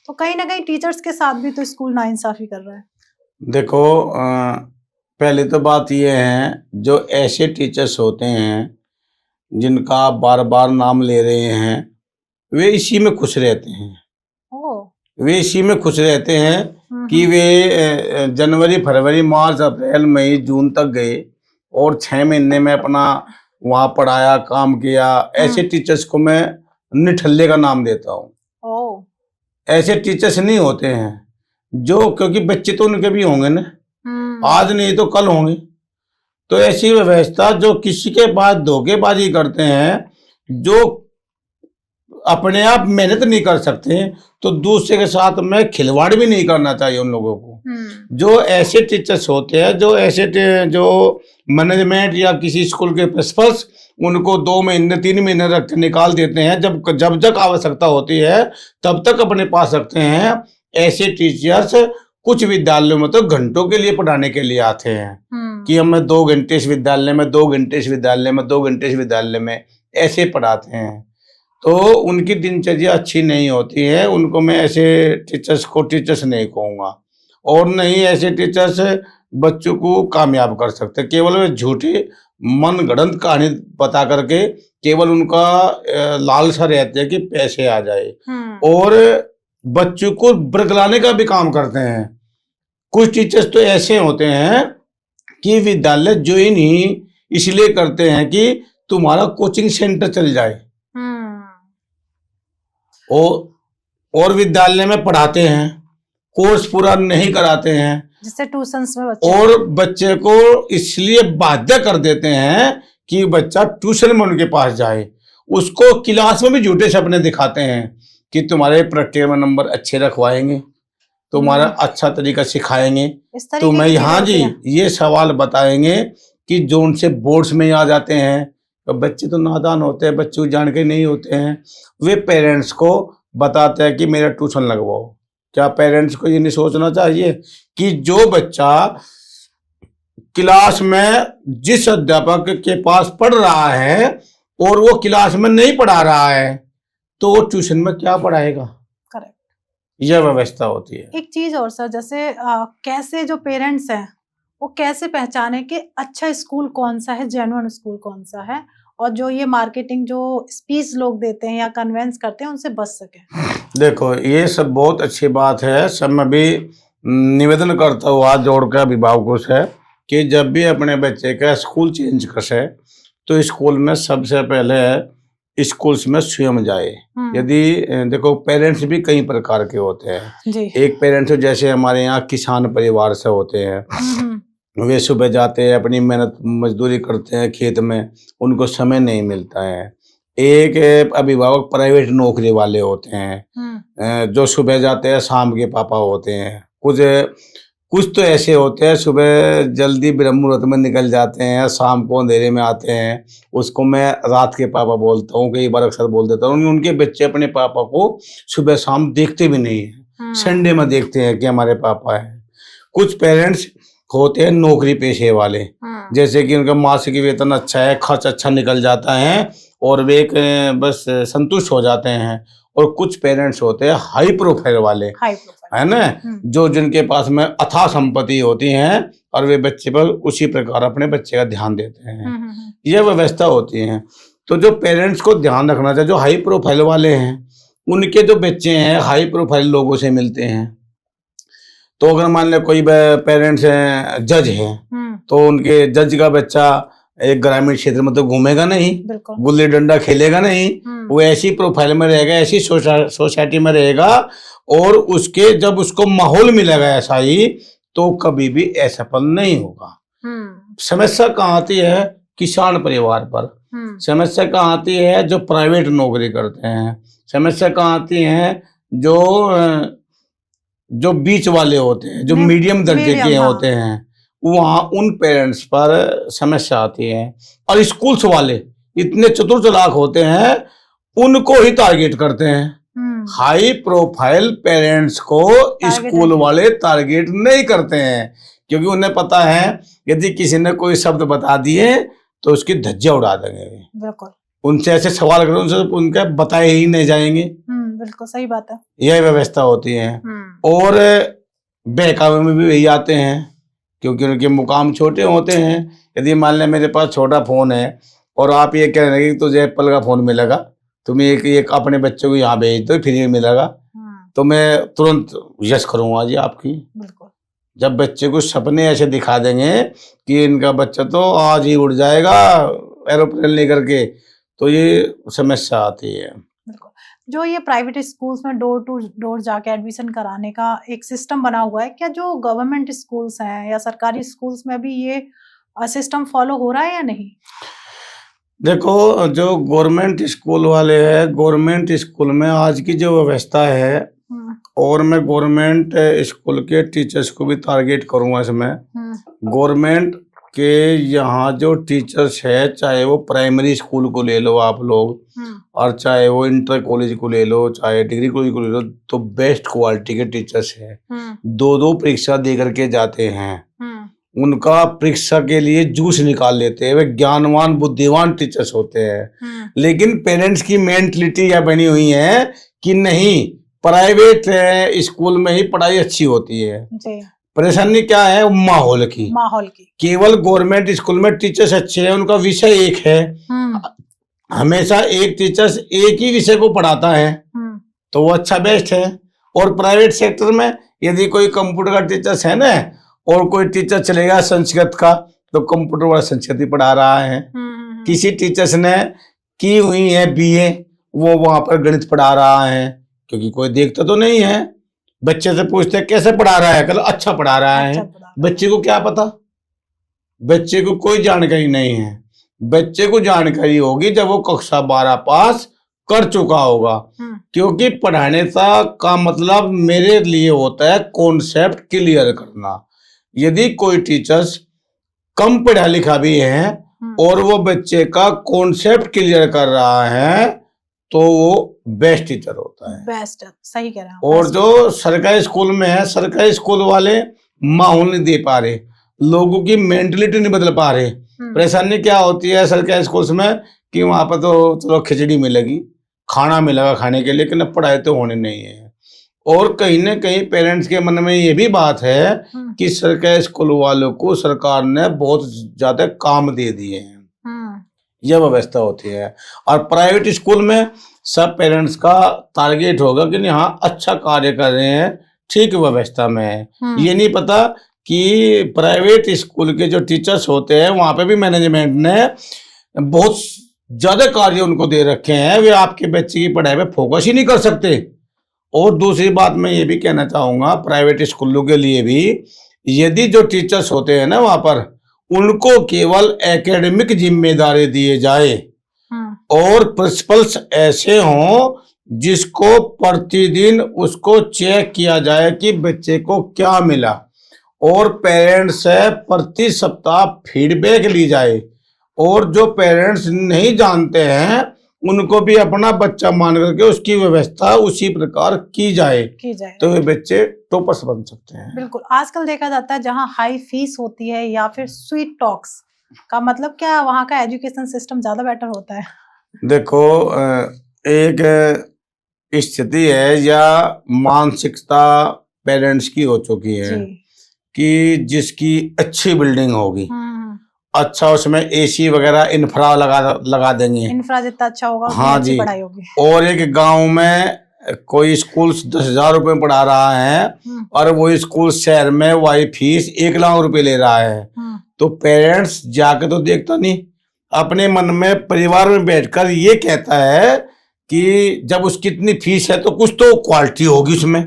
तो कहीं ना कहीं टीचर्स के साथ भी तो स्कूल नाइंसाफी कर रहा है। देखो पहले तो बात ये है, जो ऐसे टीचर्स होते हैं जिनका आप बार बार नाम ले रहे हैं, वे इसी में खुश रहते हैं। ओ वे इसी में खुश रहते हैं कि वे जनवरी फरवरी मार्च अप्रैल मई जून तक गए और 6 महीने में अपना वहाँ पढ़ाया, काम किया। ऐसे टीचर्स को मैं निठल्ले का नाम देता हूँ। ओ ऐसे टीचर्स नहीं होते हैं जो, क्योंकि बच्चे तो उनके भी होंगे ना, आज नहीं तो कल होंगे। तो ऐसी व्यवस्था जो किसी के पास धोखेबाजी करते हैं, जो अपने आप मेहनत नहीं कर सकते, तो दूसरे के साथ में खिलवाड़ भी नहीं करना चाहिए उन लोगों को। जो ऐसे टीचर्स होते हैं, जो ऐसे जो मैनेजमेंट या किसी स्कूल के प्रिंसिपल्स उनको 2 महीने 3 महीने रख के निकाल देते हैं, जब तक आवश्यकता होती है तब तक अपने पास रखते हैं। ऐसे टीचर्स कुछ विद्यालयों में तो घंटों के लिए पढ़ाने के लिए आते हैं कि हमें 2 घंटे इस विद्यालय में, 2 घंटे इस विद्यालय में, 2 घंटे इस विद्यालय में, ऐसे पढ़ाते हैं। तो उनकी दिनचर्या अच्छी नहीं होती है। उनको मैं ऐसे टीचर्स को टीचर्स नहीं कहूँगा, और नहीं ऐसे टीचर्स बच्चों को कामयाब कर सकते। केवल वे झूठी मन गढ़ंत कहानी बता करके केवल उनका लालसा रहती है कि पैसे आ जाए, और बच्चों को बरगलाने का भी काम करते हैं। कुछ टीचर्स तो ऐसे होते हैं कि विद्यालय ज्वाइन ही इसलिए करते हैं कि तुम्हारा कोचिंग सेंटर चल जाए, और विद्यालय में पढ़ाते हैं, कोर्स पूरा नहीं कराते हैं, जिससे ट्यूशंस में बच्चे, और बच्चे को इसलिए बाध्य कर देते हैं कि बच्चा ट्यूशन में उनके पास जाए। उसको क्लास में भी झूठे सपने दिखाते हैं कि तुम्हारे प्रैक्टिकल में नंबर अच्छे रखवाएंगे, तुम्हारा अच्छा तरीका सिखाएंगे, तुम्हें हाँ जी ये सवाल बताएंगे कि जो उनसे बोर्ड्स में आ जाते हैं। तो बच्चे तो नादान होते हैं, बच्चों को जानकारी नहीं होते हैं। वे पेरेंट्स को बताते हैं कि मेरा ट्यूशन लगवाओ। क्या पेरेंट्स को ये नहीं सोचना चाहिए कि जो बच्चा क्लास में जिस अध्यापक के पास पढ़ रहा है और वो क्लास में नहीं पढ़ा रहा है, तो वो ट्यूशन में क्या पढ़ाएगा? करेक्ट, यह व्यवस्था होती है। एक चीज और सर, जैसे कैसे जो पेरेंट्स हैं वो कैसे पहचाने कि अच्छा स्कूल कौन सा है, जेन्युइन स्कूल कौन सा है, और जो ये मार्केटिंग जो स्पीच लोग देते हैं या कन्वेंस करते हैं उनसे बच सके। देखो ये सब बहुत अच्छी बात है। सब मैं भी निवेदन करता हूँ हाथ जोड़ कर अभिभावकों से कि जब भी अपने बच्चे का स्कूल चेंज करे तो स्कूल में सबसे पहले स्कूल्स में स्वयं जाए। यदि देखो पेरेंट्स भी कई प्रकार के होते हैं जी। एक पेरेंट्स जैसे हमारे यहाँ किसान परिवार से होते हैं, वे सुबह जाते हैं, अपनी मेहनत मजदूरी करते हैं खेत में, उनको समय नहीं मिलता है। एक अभिभावक प्राइवेट नौकरी वाले होते हैं जो सुबह जाते हैं, शाम के पापा होते हैं। कुछ तो ऐसे होते हैं सुबह जल्दी ब्रह्म मुहूर्त में निकल जाते हैं, शाम को अंधेरे में आते हैं। उसको मैं रात के पापा बोलता हूँ, कई बार अक्सर बोल देता हूँ। उनके बच्चे अपने पापा को सुबह शाम देखते भी नहीं है, संडे में देखते हैं कि हमारे पापा हैं। कुछ पेरेंट्स होते हैं नौकरी पेशे वाले, जैसे कि उनका मासिक वेतन अच्छा है, खर्च अच्छा निकल जाता है और वे बस संतुष्ट हो जाते हैं। और कुछ पेरेंट्स होते हैं हाई प्रोफाइल वाले, है ना, जो जिनके पास में अथाह संपत्ति होती है और वे बच्चे पर उसी प्रकार अपने बच्चे का ध्यान देते हैं। यह व्यवस्था होती है। तो जो पेरेंट्स को ध्यान रखना चाहिए, जो हाई प्रोफाइल वाले हैं उनके जो बच्चे हैं हाई प्रोफाइल लोगों से मिलते हैं। तो अगर मान ले कोई पेरेंट्स हैं जज हैं, तो उनके जज का बच्चा एक ग्रामीण क्षेत्र में तो घूमेगा नहीं, गुल्ली डंडा खेलेगा नहीं, वो ऐसी प्रोफाइल में रहेगा, ऐसी सोसाइटी में रहेगा, और उसके जब उसको माहौल मिलेगा ऐसा ही, तो कभी भी असफल नहीं होगा। समस्या कहाँ आती है? किसान परिवार पर। समस्या कहाँ आती है? जो प्राइवेट नौकरी करते हैं। समस्या कहाँ आती है? जो बीच वाले होते हैं, जो मीडियम दर्जे के होते हैं, वहाँ उन पेरेंट्स पर समस्या आती है। और स्कूल्स वाले इतने चतुर चालाक होते हैं, उनको ही टारगेट करते हैं। हाई प्रोफाइल पेरेंट्स को स्कूल वाले टारगेट नहीं करते हैं, क्योंकि उन्हें पता है यदि किसी ने कोई शब्द बता दिए तो उसकी धज्जियां उड़ा देंगे। बिल्कुल। उनसे ऐसे सवाल करो, उनसे उनके बताए ही नहीं जाएंगे। बिल्कुल सही बात है। यह व्यवस्था होती है। और बहकावे में भी वही आते हैं, क्योंकि उनके मुकाम छोटे होते हैं। यदि मान लें मेरे पास छोटा फोन है और आप ये कह रहे हैं कि तुझे एप्पल का फोन मिलेगा, तुम एक अपने बच्चे को यहाँ भेज दो फ्री में मिलेगा, तो मैं तुरंत यस करूंगा जी आपकी। बिल्कुल। जब बच्चे को सपने ऐसे दिखा देंगे कि इनका बच्चा तो आज ही उड़ जाएगा एरोप्लेन लेकर के, तो ये समस्या आती है। बिल्कुल। जो ये प्राइवेट स्कूल्स में डोर टू डोर जाके एडमिशन कराने का एक सिस्टम बना हुआ है, क्या जो गवर्नमेंट स्कूल्स हैं या सरकारी स्कूल्स में भी ये सिस्टम फॉलो हो रहा है या नहीं? देखो, जो गवर्नमेंट स्कूल वाले हैं, गवर्नमेंट स्कूल में आज की जो व्यवस्था है, और मैं गवर्नमेंट स्कूल के टीचर्स को भी टारगेट करूंगा इसमें। गवर्नमेंट के यहाँ जो टीचर्स है, चाहे वो प्राइमरी स्कूल को ले लो आप लोग, और चाहे वो इंटर कॉलेज को ले लो, चाहे डिग्री कॉलेज को ले लो, तो बेस्ट क्वालिटी के टीचर्स है। 2-2 परीक्षा दे करके जाते हैं। उनका परीक्षा के लिए जूस निकाल लेते हैं। वे ज्ञानवान बुद्धिमान टीचर्स होते हैं। लेकिन पेरेंट्स की मेंटलिटी यह बनी हुई है कि नहीं, प्राइवेट स्कूल में ही पढ़ाई अच्छी होती है। परेशानी क्या है? माहौल की। केवल गवर्नमेंट स्कूल में टीचर्स अच्छे हैं, उनका विषय एक है, हमेशा एक टीचर्स एक ही विषय को पढ़ाता है, तो वो अच्छा बेस्ट है। और प्राइवेट सेक्टर में यदि कोई कंप्यूटर का टीचर्स है ना, और कोई टीचर चलेगा संस्कृत का, तो कंप्यूटर वाला संस्कृत ही पढ़ा रहा है। किसी टीचर्स ने की हुई है बीए, वो वहां पर गणित पढ़ा रहा है, क्योंकि कोई देखता तो नहीं है। बच्चे से पूछते हैं कैसे पढ़ा रहा है, कहते अच्छा पढ़ा रहा है। बच्चे को क्या पता? बच्चे को कोई जानकारी नहीं है। बच्चे को जानकारी होगी जब वो कक्षा 12 पास कर चुका होगा, क्योंकि पढ़ाने का मतलब मेरे लिए होता है कॉन्सेप्ट क्लियर करना। यदि कोई टीचर्स कम पढ़ा लिखा भी है और वो बच्चे का कॉन्सेप्ट क्लियर कर रहा है, तो वो बेस्ट टीचर होता है। बेस्ट, सही कह रहे हैं। और जो सरकारी स्कूल में है, सरकारी स्कूल वाले माहौल नहीं दे पा रहे, लोगों की मेंटलिटी नहीं बदल पा रहे। परेशानी क्या होती है सरकारी स्कूल्स में कि वहां पर तो चलो खिचड़ी मिलेगी, खाना मिलेगा खाने के लिए, लेकिन पढ़ाई तो होनी नहीं है। और कहीं ना कहीं पेरेंट्स के मन में ये भी बात है कि सरकारी स्कूल वालों को सरकार ने बहुत ज्यादा काम दे दिए हैं, यह व्यवस्था होती है। और प्राइवेट स्कूल में सब पेरेंट्स का टारगेट होगा कि हाँ अच्छा कार्य कर रहे हैं, ठीक व्यवस्था में है। ये नहीं पता कि प्राइवेट स्कूल के जो टीचर्स होते हैं वहां पे भी मैनेजमेंट ने बहुत ज्यादा कार्य उनको दे रखे हैं, वे आपके बच्चे की पढ़ाई पे फोकस ही नहीं कर सकते। और दूसरी बात मैं ये भी कहना चाहूंगा प्राइवेट स्कूलों के लिए भी, यदि जो टीचर्स होते हैं ना वहां पर, उनको केवल एकेडमिक जिम्मेदारी दिए जाए और प्रिंसिपल्स ऐसे हों जिसको प्रतिदिन उसको चेक किया जाए कि बच्चे को क्या मिला, और पेरेंट्स से प्रति सप्ताह फीडबैक ली जाए। और जो पेरेंट्स नहीं जानते हैं उनको भी अपना बच्चा मान करके उसकी व्यवस्था उसी प्रकार की जाए तो वे बच्चे टॉपर्स बन सकते हैं। बिल्कुल। आजकल देखा जाता है जहाँ हाई फीस होती है या फिर स्वीट टॉक्स का मतलब क्या, वहाँ का एजुकेशन सिस्टम ज्यादा बेटर होता है? देखो, एक स्थिति है या मानसिकता पेरेंट्स की हो चुकी है कि जिसकी अच्छी बिल्डिंग होगी, अच्छा उसमें एसी वगैरह इंफ्रा लगा देंगे, इंफ्रा जितना अच्छा होगा हाँ जी, पढ़ाई होगी। और एक गांव में कोई स्कूल 10,000 रुपए पढ़ा रहा है और वो स्कूल शहर में वही फीस 1 लाख रुपए ले रहा है, तो पेरेंट्स जाके तो देखता नहीं, अपने मन में परिवार में बैठकर ये कहता है कि जब उसकी इतनी फीस है तो कुछ तो क्वालिटी होगी उसमें,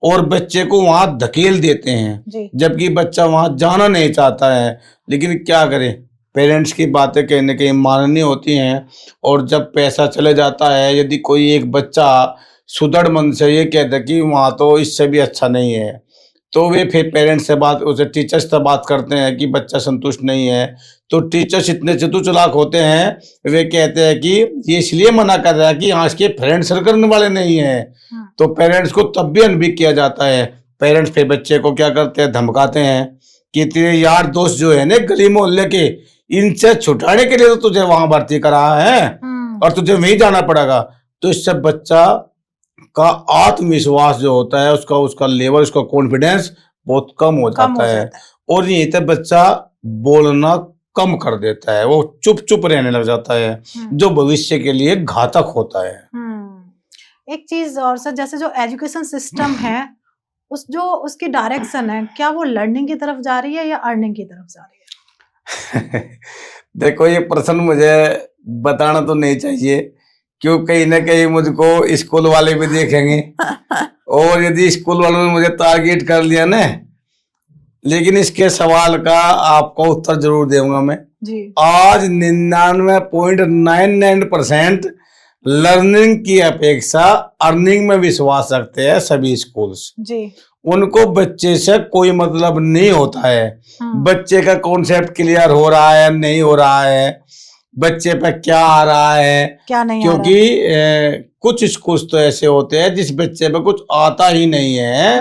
और बच्चे को वहां धकेल देते हैं, जबकि बच्चा वहां जाना नहीं चाहता है। लेकिन क्या करें, पेरेंट्स की बातें कहीं ना कहीं माननी होती हैं। और जब पैसा चले जाता है, यदि कोई एक बच्चा सुदृढ़ मन से ये कहता है कि वहां तो इससे भी अच्छा नहीं है, तो वे फिर पेरेंट्स से बात, उसे टीचर्स से बात करते हैं कि बच्चा संतुष्ट नहीं है। तो टीचर्स इतने चतुर होते हैं, वे कहते हैं कि ये इसलिए मना कर रहा है कि यहाँ के फ्रेंड सर्कल करने वाले नहीं है, तो पेरेंट्स को तब भी अनभिक किया जाता है। पेरेंट्स फिर बच्चे को क्या करते हैं, धमकाते हैं कि तेरे यार दोस्त जो है ना गली मोहल्ले के, इनसे छुटाने के लिए तो तुझे वहां भर्ती करा है और तुझे वहीं जाना पड़ेगा। तो इससे बच्चा का आत्मविश्वास जो होता है, उसका उसका लेवल, उसका कॉन्फिडेंस बहुत कम हो जाता है। और यहीं तक बच्चा बोलना कम कर देता है, वो चुप चुप रहने लग जाता है, जो भविष्य के लिए घातक होता है। एक चीज और सर, जैसे जो एजुकेशन सिस्टम है उसकी डायरेक्शन है, क्या वो लर्निंग की तरफ जा रही है या अर्निंग की तरफ जा रही है? देखो ये प्रश्न मुझे बताना तो नहीं चाहिए, क्यों कहीं ना कहीं मुझको स्कूल वाले भी देखेंगे और यदि स्कूल वालों ने मुझे टारगेट कर लिया ना, लेकिन इसके सवाल का आपको उत्तर जरूर दूंगा मैं जी। आज 99.99% लर्निंग की अपेक्षा अर्निंग में विश्वास रखते हैं सभी स्कूल्स जी। उनको बच्चे से कोई मतलब नहीं होता है। बच्चे का कॉन्सेप्ट क्लियर हो रहा है नहीं हो रहा है, बच्चे पे क्या आ रहा है क्या नहीं, क्योंकि कुछ स्कूल्स तो ऐसे होते हैं जिस बच्चे पे कुछ आता ही नहीं है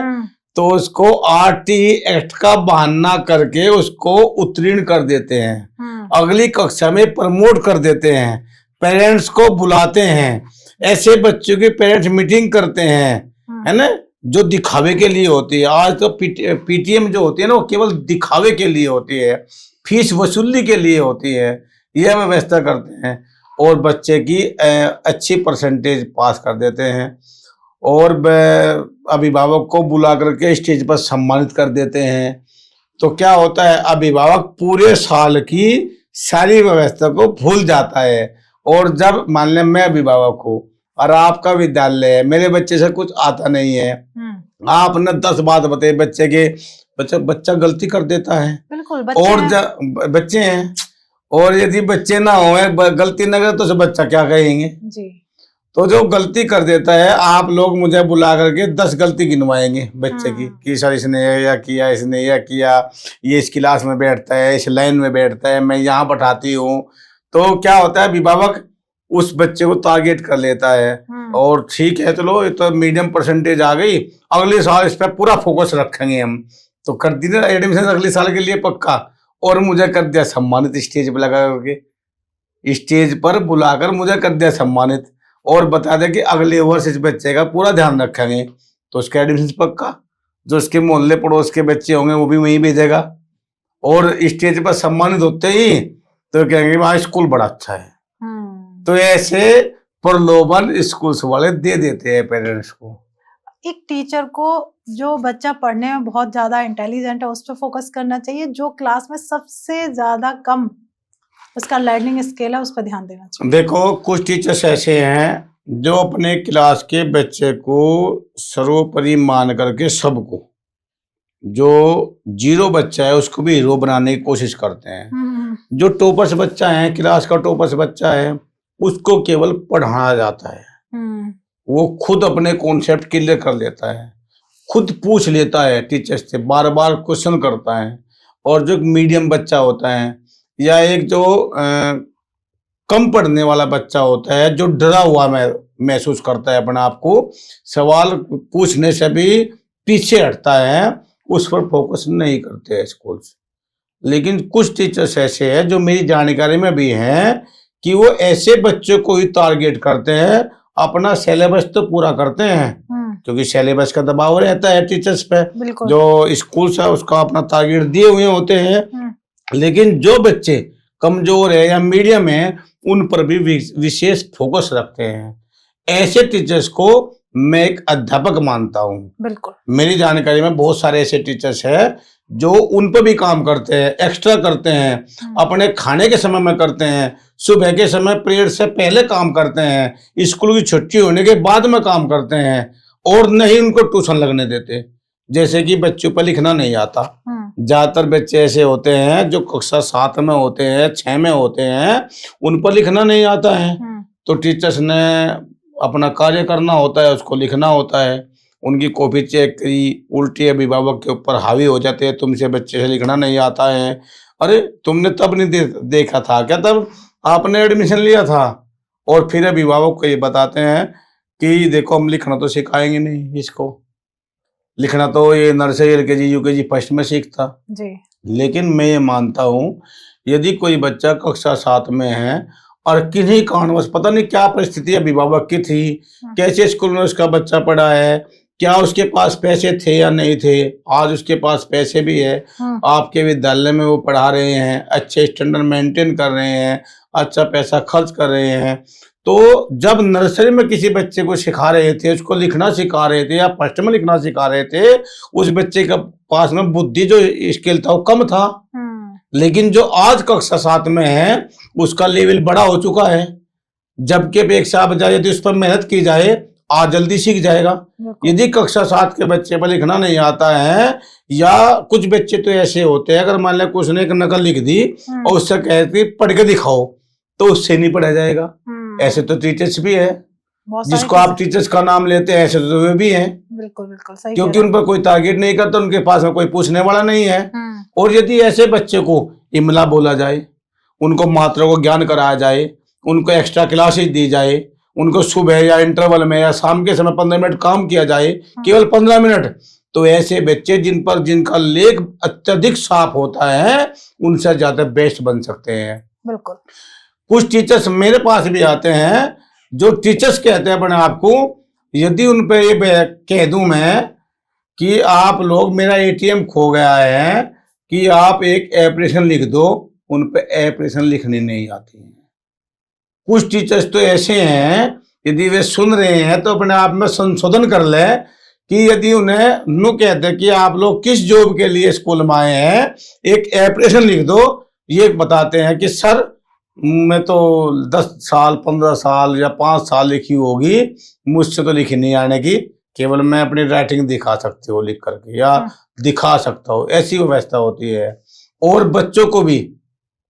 तो उसको RT एक्ट का बहाना करके उसको उत्तीर्ण कर देते हैं, अगली कक्षा में प्रमोट कर देते हैं, पेरेंट्स को बुलाते हैं, ऐसे बच्चों की पेरेंट्स मीटिंग करते हैं, है ना, जो दिखावे के लिए होती है। आज तो PTM जो होती है ना, वो केवल दिखावे के लिए होती है, फीस वसूली के लिए होती है, यह व्यवस्था करते हैं और बच्चे की अच्छी परसेंटेज पास कर देते हैं और अभिभावक को बुला करके स्टेज पर सम्मानित कर देते हैं। तो क्या होता है, अभिभावक पूरे साल की सारी व्यवस्था को भूल जाता है और जब मान लें मैं अभिभावक हूँ और आपका विद्यालय है, मेरे बच्चे से कुछ आता नहीं है, आपने 10 बात बताई बच्चे के, बच्चा गलती कर देता है। बिल्कुल, बच्चे हैं और यदि बच्चे ना हो, गलती ना करे तो बच्चा क्या कहेंगे जी। तो जो गलती कर देता है, आप लोग मुझे बुला करके 10 गलती गिनवाएंगे बच्चे की कि सर इसने यह किया, इसने यह किया, ये इस क्लास में बैठता है, इस लाइन में बैठता है, मैं यहाँ बैठाती हूँ। तो क्या होता है, अभिभावक उस बच्चे को टारगेट कर लेता है और ठीक है चलो ये तो मीडियम परसेंटेज आ गई, अगले साल इस पर पूरा फोकस रखेंगे हम, तो कर दी ना एडमिशन अगले साल के लिए पक्का, और मुझे कर दिया सम्मानित स्टेज पर लगा करके, स्टेज पर बुलाकर मुझे कर दिया सम्मानित और बता दे कि अगले वर्ष इस बच्चे का पूरा ध्यान रखेंगे, तो उसका एडमिशन पक्का, जो उसके मोहल्ले पड़ोस के बच्चे होंगे वो भी वहीं भेजेगा और स्टेज पर सम्मानित होते ही तो कहेंगे वहाँ स्कूल बड़ा अच्छा है। तो ऐसे प्रलोभन स्कूल वाले दे देते हैं पेरेंट्स को। एक टीचर को जो बच्चा पढ़ने में बहुत ज्यादा इंटेलिजेंट है उस पर फोकस करना चाहिए, जो क्लास में सबसे ज्यादा कम उसका लर्निंग स्केल है उस पर ध्यान देना चाहिए। देखो कुछ टीचर्स ऐसे हैं जो अपने क्लास के बच्चे को सर्वोपरि मान करके सबको, जो जीरो बच्चा है उसको भी हीरो बनाने की कोशिश करते हैं। जो टॉपर्स बच्चा है, क्लास का टॉपर्स बच्चा है, उसको केवल पढ़ाया जाता है, वो खुद अपने कॉन्सेप्ट क्लियर कर लेता है, खुद पूछ लेता है टीचर से, बार बार क्वेश्चन करता है। और जो मीडियम बच्चा होता है या एक जो कम पढ़ने वाला बच्चा होता है, जो डरा हुआ महसूस करता है अपने आप को, सवाल पूछने से भी पीछे हटता है, उस पर फोकस नहीं करते हैं स्कूल्स। लेकिन कुछ टीचर्स ऐसे हैं जो मेरी जानकारी में भी हैं कि वो ऐसे बच्चों को ही टारगेट करते हैं, अपना सिलेबस तो पूरा करते हैं क्योंकि सिलेबस का दबाव रहता है टीचर्स पे, जो स्कूल है उसका अपना टारगेट दिए हुए होते हैं, लेकिन जो बच्चे कमजोर है या मीडियम है उन पर भी विशेष फोकस रखते हैं। ऐसे टीचर्स को मैं एक अध्यापक मानता हूँ। बिल्कुल, मेरी जानकारी में बहुत सारे ऐसे टीचर्स हैं जो उन पर भी काम करते हैं, एक्स्ट्रा करते हैं, अपने खाने के समय में करते हैं, सुबह के समय पीरियड से पहले काम करते हैं, स्कूल की छुट्टी होने के बाद में काम करते हैं और नहीं उनको ट्यूशन लगने देते। जैसे कि बच्चों पर लिखना नहीं आता, ज्यादातर बच्चे ऐसे होते हैं जो कक्षा 7 में होते हैं, 6 में होते हैं, उन पर लिखना नहीं आता है, तो टीचर्स ने अपना कार्य करना होता है, उसको लिखना होता है, उनकी कॉपी चेक करी, उल्टी अभिभावक के ऊपर हावी हो जाते हैं, तुमसे बच्चे से लिखना नहीं आता है। अरे तुमने तब नहीं देखा था क्या, तब आपने एडमिशन लिया था? और फिर अभिभावक को ये बताते हैं कि देखो हम लिखना तो सिखाएंगे नहीं, इसको लिखना तो ये नर्सरी LKG UKG फर्स्ट में सीखता जी, लेकिन मैं ये मानता हूँ, यदि कोई बच्चा कक्षा 7 में है और किन्हीं कारणवश, पता नहीं क्या परिस्थिति अभिभावक की थी, कैसे स्कूल में उसका बच्चा पढ़ा है, क्या उसके पास पैसे थे या नहीं थे, आज उसके पास पैसे भी है, आपके विद्यालय में वो पढ़ा रहे हैं, अच्छे स्टैंडर्ड मेंटेन कर रहे हैं, अच्छा पैसा खर्च कर रहे हैं, तो जब नर्सरी में किसी बच्चे को सिखा रहे थे, उसको लिखना सिखा रहे थे या फर्स्ट में लिखना सिखा रहे थे, उस बच्चे के पास में बुद्धि जो स्किल था वो कम था। लेकिन जो आज कक्षा 7 में है उसका लेवल बड़ा हो चुका है। जबकि अपेक्षा बजाय यदि उस पर मेहनत की जाए आज जल्दी सीख जाएगा। यदि कक्षा 7 के बच्चे पर लिखना नहीं आता है, या कुछ बच्चे तो ऐसे होते हैं, अगर मान लिया कुछ ने एक नकल लिख दी और उससे कहते पढ़ के दिखाओ, तो उससे नहीं पढ़ा जाएगा। ऐसे तो टीचर्स भी है, जिसको आप टीचर्स का नाम लेते हैं, ऐसे तो वे भी हैं। बिल्कुल बिल्कुल सही, क्योंकि उन पर कोई टारगेट नहीं करता, उनके पास में कोई पूछने वाला नहीं है। और यदि ऐसे बच्चे को इमला बोला जाए, उनको मात्रा को ज्ञान कराया जाए, उनको एक्स्ट्रा क्लासेस दी जाए, उनको सुबह या इंटरवल में या शाम के समय 15 मिनट काम किया जाए, केवल 15 मिनट, तो ऐसे बच्चे जिनका लेख अत्यधिक साफ होता है उनसे ज्यादा बेस्ट बन सकते हैं। बिल्कुल। कुछ टीचर्स मेरे पास भी आते हैं जो टीचर्स कहते हैं अपने आप को, यदि उन पे ये कह दूं मैं कि आप लोग, मेरा एटीएम खो गया है, कि आप एक एप्लीकेशन लिख दो, उन पे एप्लीकेशन लिखनी नहीं आती है। कुछ टीचर्स तो ऐसे हैं, यदि वे सुन रहे हैं तो अपने आप में संशोधन कर ले कि यदि उन्हें नु कहते हैं कि आप लोग किस जॉब के लिए स्कूल में आए हैं, एक एप्लीकेशन लिख दो, ये बताते हैं कि सर मैं तो 10 साल 15 साल या 5 साल लिखी होगी, मुझसे तो लिखी नहीं आने की, केवल मैं अपनी राइटिंग दिखा सकती हूँ लिख करके, या दिखा सकता हूँ, ऐसी व्यवस्था होती है। और बच्चों को भी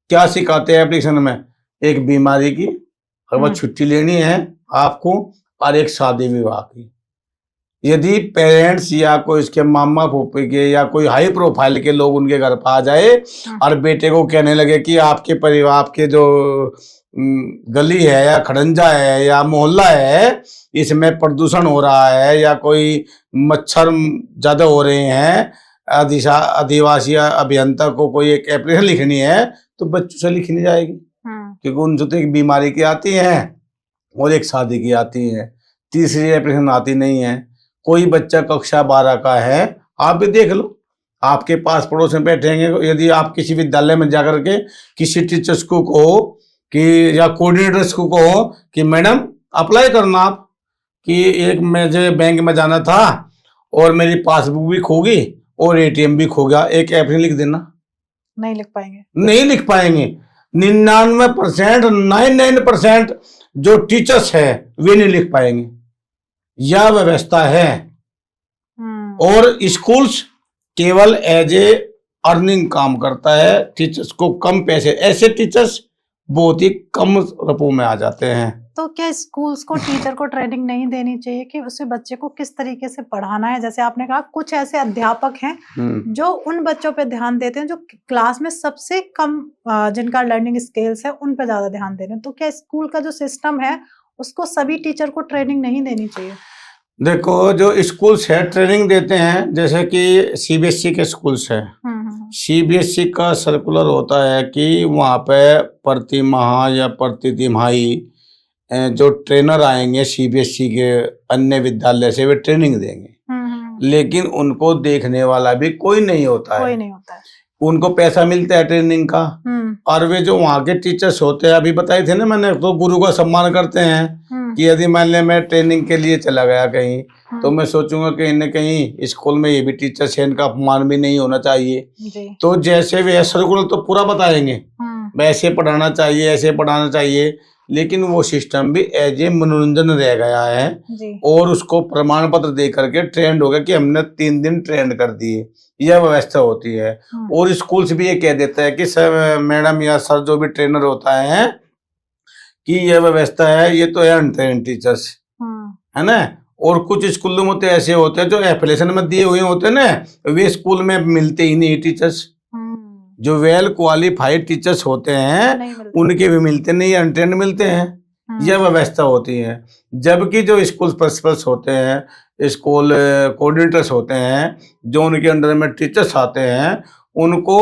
क्या सिखाते हैं एप्लीकेशन में, एक बीमारी की अगर छुट्टी लेनी है आपको, और एक शादी विवाह की। यदि पेरेंट्स या कोई इसके मामा फूफी के या कोई हाई प्रोफाइल के लोग उनके घर पर आ जाए और बेटे को कहने लगे कि आपके परिवार के जो गली है या खड़ंजा है या मोहल्ला है, इसमें प्रदूषण हो रहा है या कोई मच्छर ज्यादा हो रहे हैं, आदिवासी अभियंता को कोई एक एप्लीकेशन लिखनी है, तो बच्चों से लिखनी जाएगी। क्योंकि उनसे तो एक बीमारी की आती है और एक शादी की आती है, तीसरी एप्लीकेशन आती नहीं है। कोई बच्चा कक्षा 12 का है, आप भी देख लो, आपके पास पड़ोस में बैठेंगे, यदि आप किसी विद्यालय में जाकर के किसी टीचर्स को कहो कि, या कोऑर्डिनेटर्स को कहो कि मैडम अप्लाई करना आप, कि एक मुझे बैंक में जाना था और मेरी पासबुक भी खो गई और एटीएम भी खो गया, एक एप्लीकेशन लिख देना, नहीं लिख पाएंगे। नहीं लिख पाएंगे। 99%, 99% जो टीचर्स है वे नहीं लिख पाएंगे। यह व्यवस्था है। और स्कूल्स केवल एज ए अर्निंग काम करता है, टीचर्स को कम पैसे, ऐसे टीचर्स बहुत ही कम रुपयों में आ जाते हैं। तो क्या स्कूल्स को टीचर को ट्रेनिंग नहीं देनी चाहिए कि उसे बच्चे को किस तरीके से पढ़ाना है? जैसे आपने कहा कुछ ऐसे अध्यापक हैं जो उन बच्चों पे ध्यान देते हैं जो क्लास में सबसे कम जिनका लर्निंग स्किल्स है उन पे ज्यादा ध्यान दे रहे हैं। तो क्या स्कूल का जो सिस्टम है उसको सभी टीचर को ट्रेनिंग नहीं देनी चाहिए? देखो, जो स्कूल्स है ट्रेनिंग देते हैं, जैसे कि सीबीएसई के स्कूल्स है, सीबीएसई का सर्कुलर होता है कि वहाँ पे प्रति माह या प्रति तिमाही जो ट्रेनर आएंगे सीबीएसई के अन्य विद्यालय से, वे ट्रेनिंग देंगे। लेकिन उनको देखने वाला भी कोई नहीं होता है, उनको पैसा मिलता है ट्रेनिंग का। और वे जो वहाँ के टीचर्स होते हैं, अभी बताए थे ना मैंने, तो गुरु का सम्मान करते हैं कि यदि मान लिया मैं ट्रेनिंग के लिए चला गया कहीं, तो मैं सोचूंगा कहीं न कहीं स्कूल में ये भी टीचर्स है, इनका अपमान भी नहीं होना चाहिए। तो जैसे वे सर्कुलर तो पूरा बताएंगे, वैसे पढ़ाना चाहिए, ऐसे पढ़ाना चाहिए, लेकिन वो सिस्टम भी एज ए मनोरंजन रह गया है और उसको प्रमाण पत्र दे करके ट्रेंड हो गया कि हमने 3 दिन ट्रेंड कर दिए, यह व्यवस्था होती है। और स्कूल्स भी ये कह देता है कि सर मैडम या सर जो भी ट्रेनर होता है कि यह व्यवस्था है, ये तो है अनट्रेन्ड टीचर्स, है ना। और कुछ स्कूलों में तो ऐसे होते हैं जो एप्लीकेशन में दिए हुए होते हैं ना, वे स्कूल में मिलते ही नहीं टीचर्स। जो वेल क्वालिफाइड टीचर्स होते हैं उनके भी मिलते नहीं, अनट्रेन्ड मिलते हैं, यह व्यवस्था होती है। जबकि जो स्कूल प्रिंसिपल्स होते हैं, स्कूल कोऑर्डिनेटर्स होते हैं, जो उनके अंडर में टीचर्स आते हैं, उनको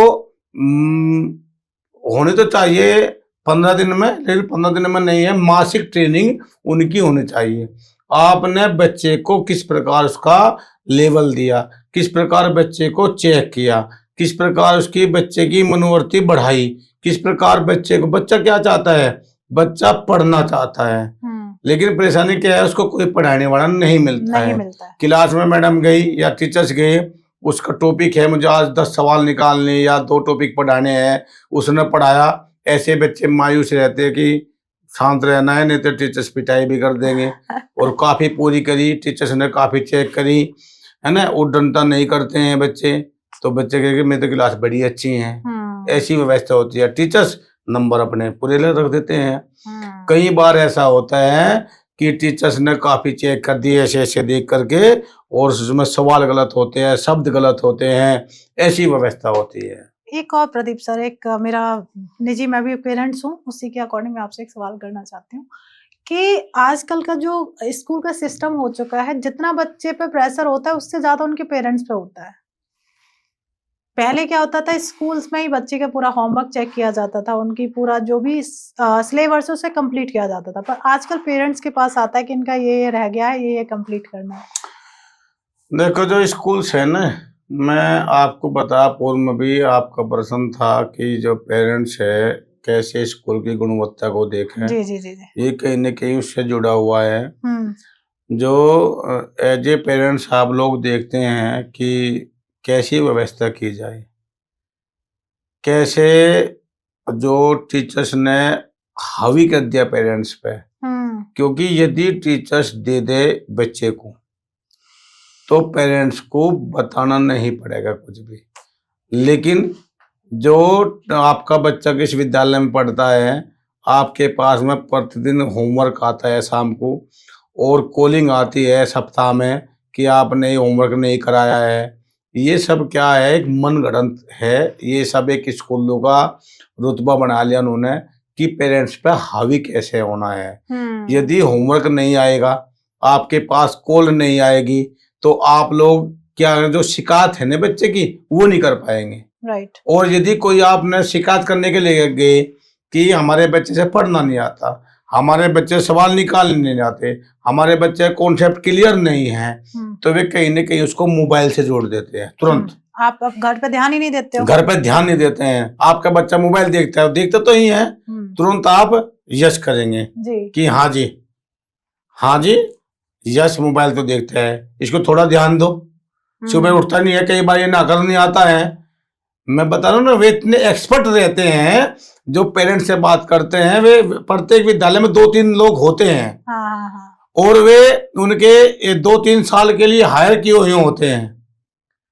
होनी तो चाहिए 15 दिन में, लेकिन 15 दिन में नहीं है, मासिक ट्रेनिंग उनकी होनी चाहिए। आपने बच्चे को किस प्रकार उसका लेवल दिया, किस प्रकार बच्चे को चेक किया, किस प्रकार उसकी बच्चे की मनोवृत्ति बढ़ाई, किस प्रकार बच्चे को, बच्चा क्या चाहता है, बच्चा पढ़ना चाहता है, लेकिन परेशानी क्या है, उसको कोई पढ़ाने वाला नहीं मिलता है। क्लास में मैडम गई या टीचर्स गए, उसका टॉपिक है मुझे आज 10 सवाल निकालने या 2 टॉपिक पढ़ाने हैं, उसने पढ़ाया, ऐसे बच्चे मायूस रहते हैं कि शांत रहना है नहीं तो टीचर्स पिटाई भी कर देंगे। और काफी पूरी करी, टीचर्स ने काफी चेक करी, है ना, उद्दंडता नहीं करते हैं बच्चे, तो बच्चे कहेंगे मेरी तो क्लास बड़ी अच्छी है। ऐसी व्यवस्था होती है। टीचर्स नंबर अपने पूरे रख देते हैं। कई बार ऐसा होता है कि टीचर्स ने काफी चेक कर दिए ऐसे ऐसे देख करके, और उसमें सवाल गलत होते हैं, शब्द गलत होते हैं, ऐसी व्यवस्था होती है। एक और प्रदीप सर, एक मेरा निजी, मैं भी पेरेंट्स हूँ, उसी के अकॉर्डिंग मैं आपसे एक सवाल करना चाहती हूँ कि आजकल का जो स्कूल का सिस्टम हो चुका है, जितना बच्चे पे प्रेशर होता है उससे ज्यादा उनके पेरेंट्स पे होता है। पहले क्या होता था, स्कूल्स में ही बच्चे का पूरा होमवर्क चेक किया जाता था, उनकी पूरा जो भी सिलेबस उसे कंप्लीट किया जाता था, पर आजकल पेरेंट्स के पास आता है कि इनका ये रह गया है, ये कंप्लीट करना है। देखो जो स्कूल्स है ना, मैं आपको बता, पूर्व में भी आपका प्रश्न था कि जो पेरेंट्स है कैसे स्कूल की गुणवत्ता को देखें। जी जी जी जी। ये कहीं न कहीं उससे जुड़ा हुआ है। जो एज ए पेरेंट्स आप लोग देखते हैं कि कैसी व्यवस्था की जाए, कैसे जो टीचर्स ने हावी कर दिया पेरेंट्स पे, क्योंकि यदि टीचर्स दे दे बच्चे को तो पेरेंट्स को बताना नहीं पड़ेगा कुछ भी। लेकिन जो आपका बच्चा किस विद्यालय में पढ़ता है, आपके पास में प्रतिदिन होमवर्क आता है शाम को, और कॉलिंग आती है सप्ताह में कि आपने होमवर्क नहीं कराया है, ये सब क्या है, एक मनगढ़ंत है। ये सब एक स्कूलों का रुतबा बना लिया उन्होंने कि पेरेंट्स पे हावी कैसे होना है। यदि होमवर्क नहीं आएगा, आपके पास कॉल नहीं आएगी, तो आप लोग क्या, जो शिकायत है ना बच्चे की, वो नहीं कर पाएंगे। राइट। और यदि कोई आपने शिकायत करने के लिए गए कि हमारे बच्चे से पढ़ना नहीं आता, हमारे बच्चे सवाल निकालने नहीं आते, हमारे बच्चे कॉन्सेप्ट क्लियर नहीं है, तो वे कहीं न कहीं उसको मोबाइल से जोड़ देते हैं तुरंत। आप अब घर पे ध्यान ही नहीं देते हो। घर पे ध्यान नहीं देते हैं। आपका बच्चा मोबाइल देखता है, देखते तो ही है, तुरंत आप यस करेंगे कि हाँ जी, हाँ जी, यस, मोबाइल तो देखता है, इसको थोड़ा ध्यान दो। सुबह उठता नहीं है, कई बार ये नाकर नहीं आता है। मैं बता रहा हूँ ना, वे इतने एक्सपर्ट रहते हैं जो पेरेंट्स से बात करते हैं। वे प्रत्येक विद्यालय में 2-3 लोग होते हैं, और वे उनके 2-3 साल के लिए हायर किए हुए होते हैं।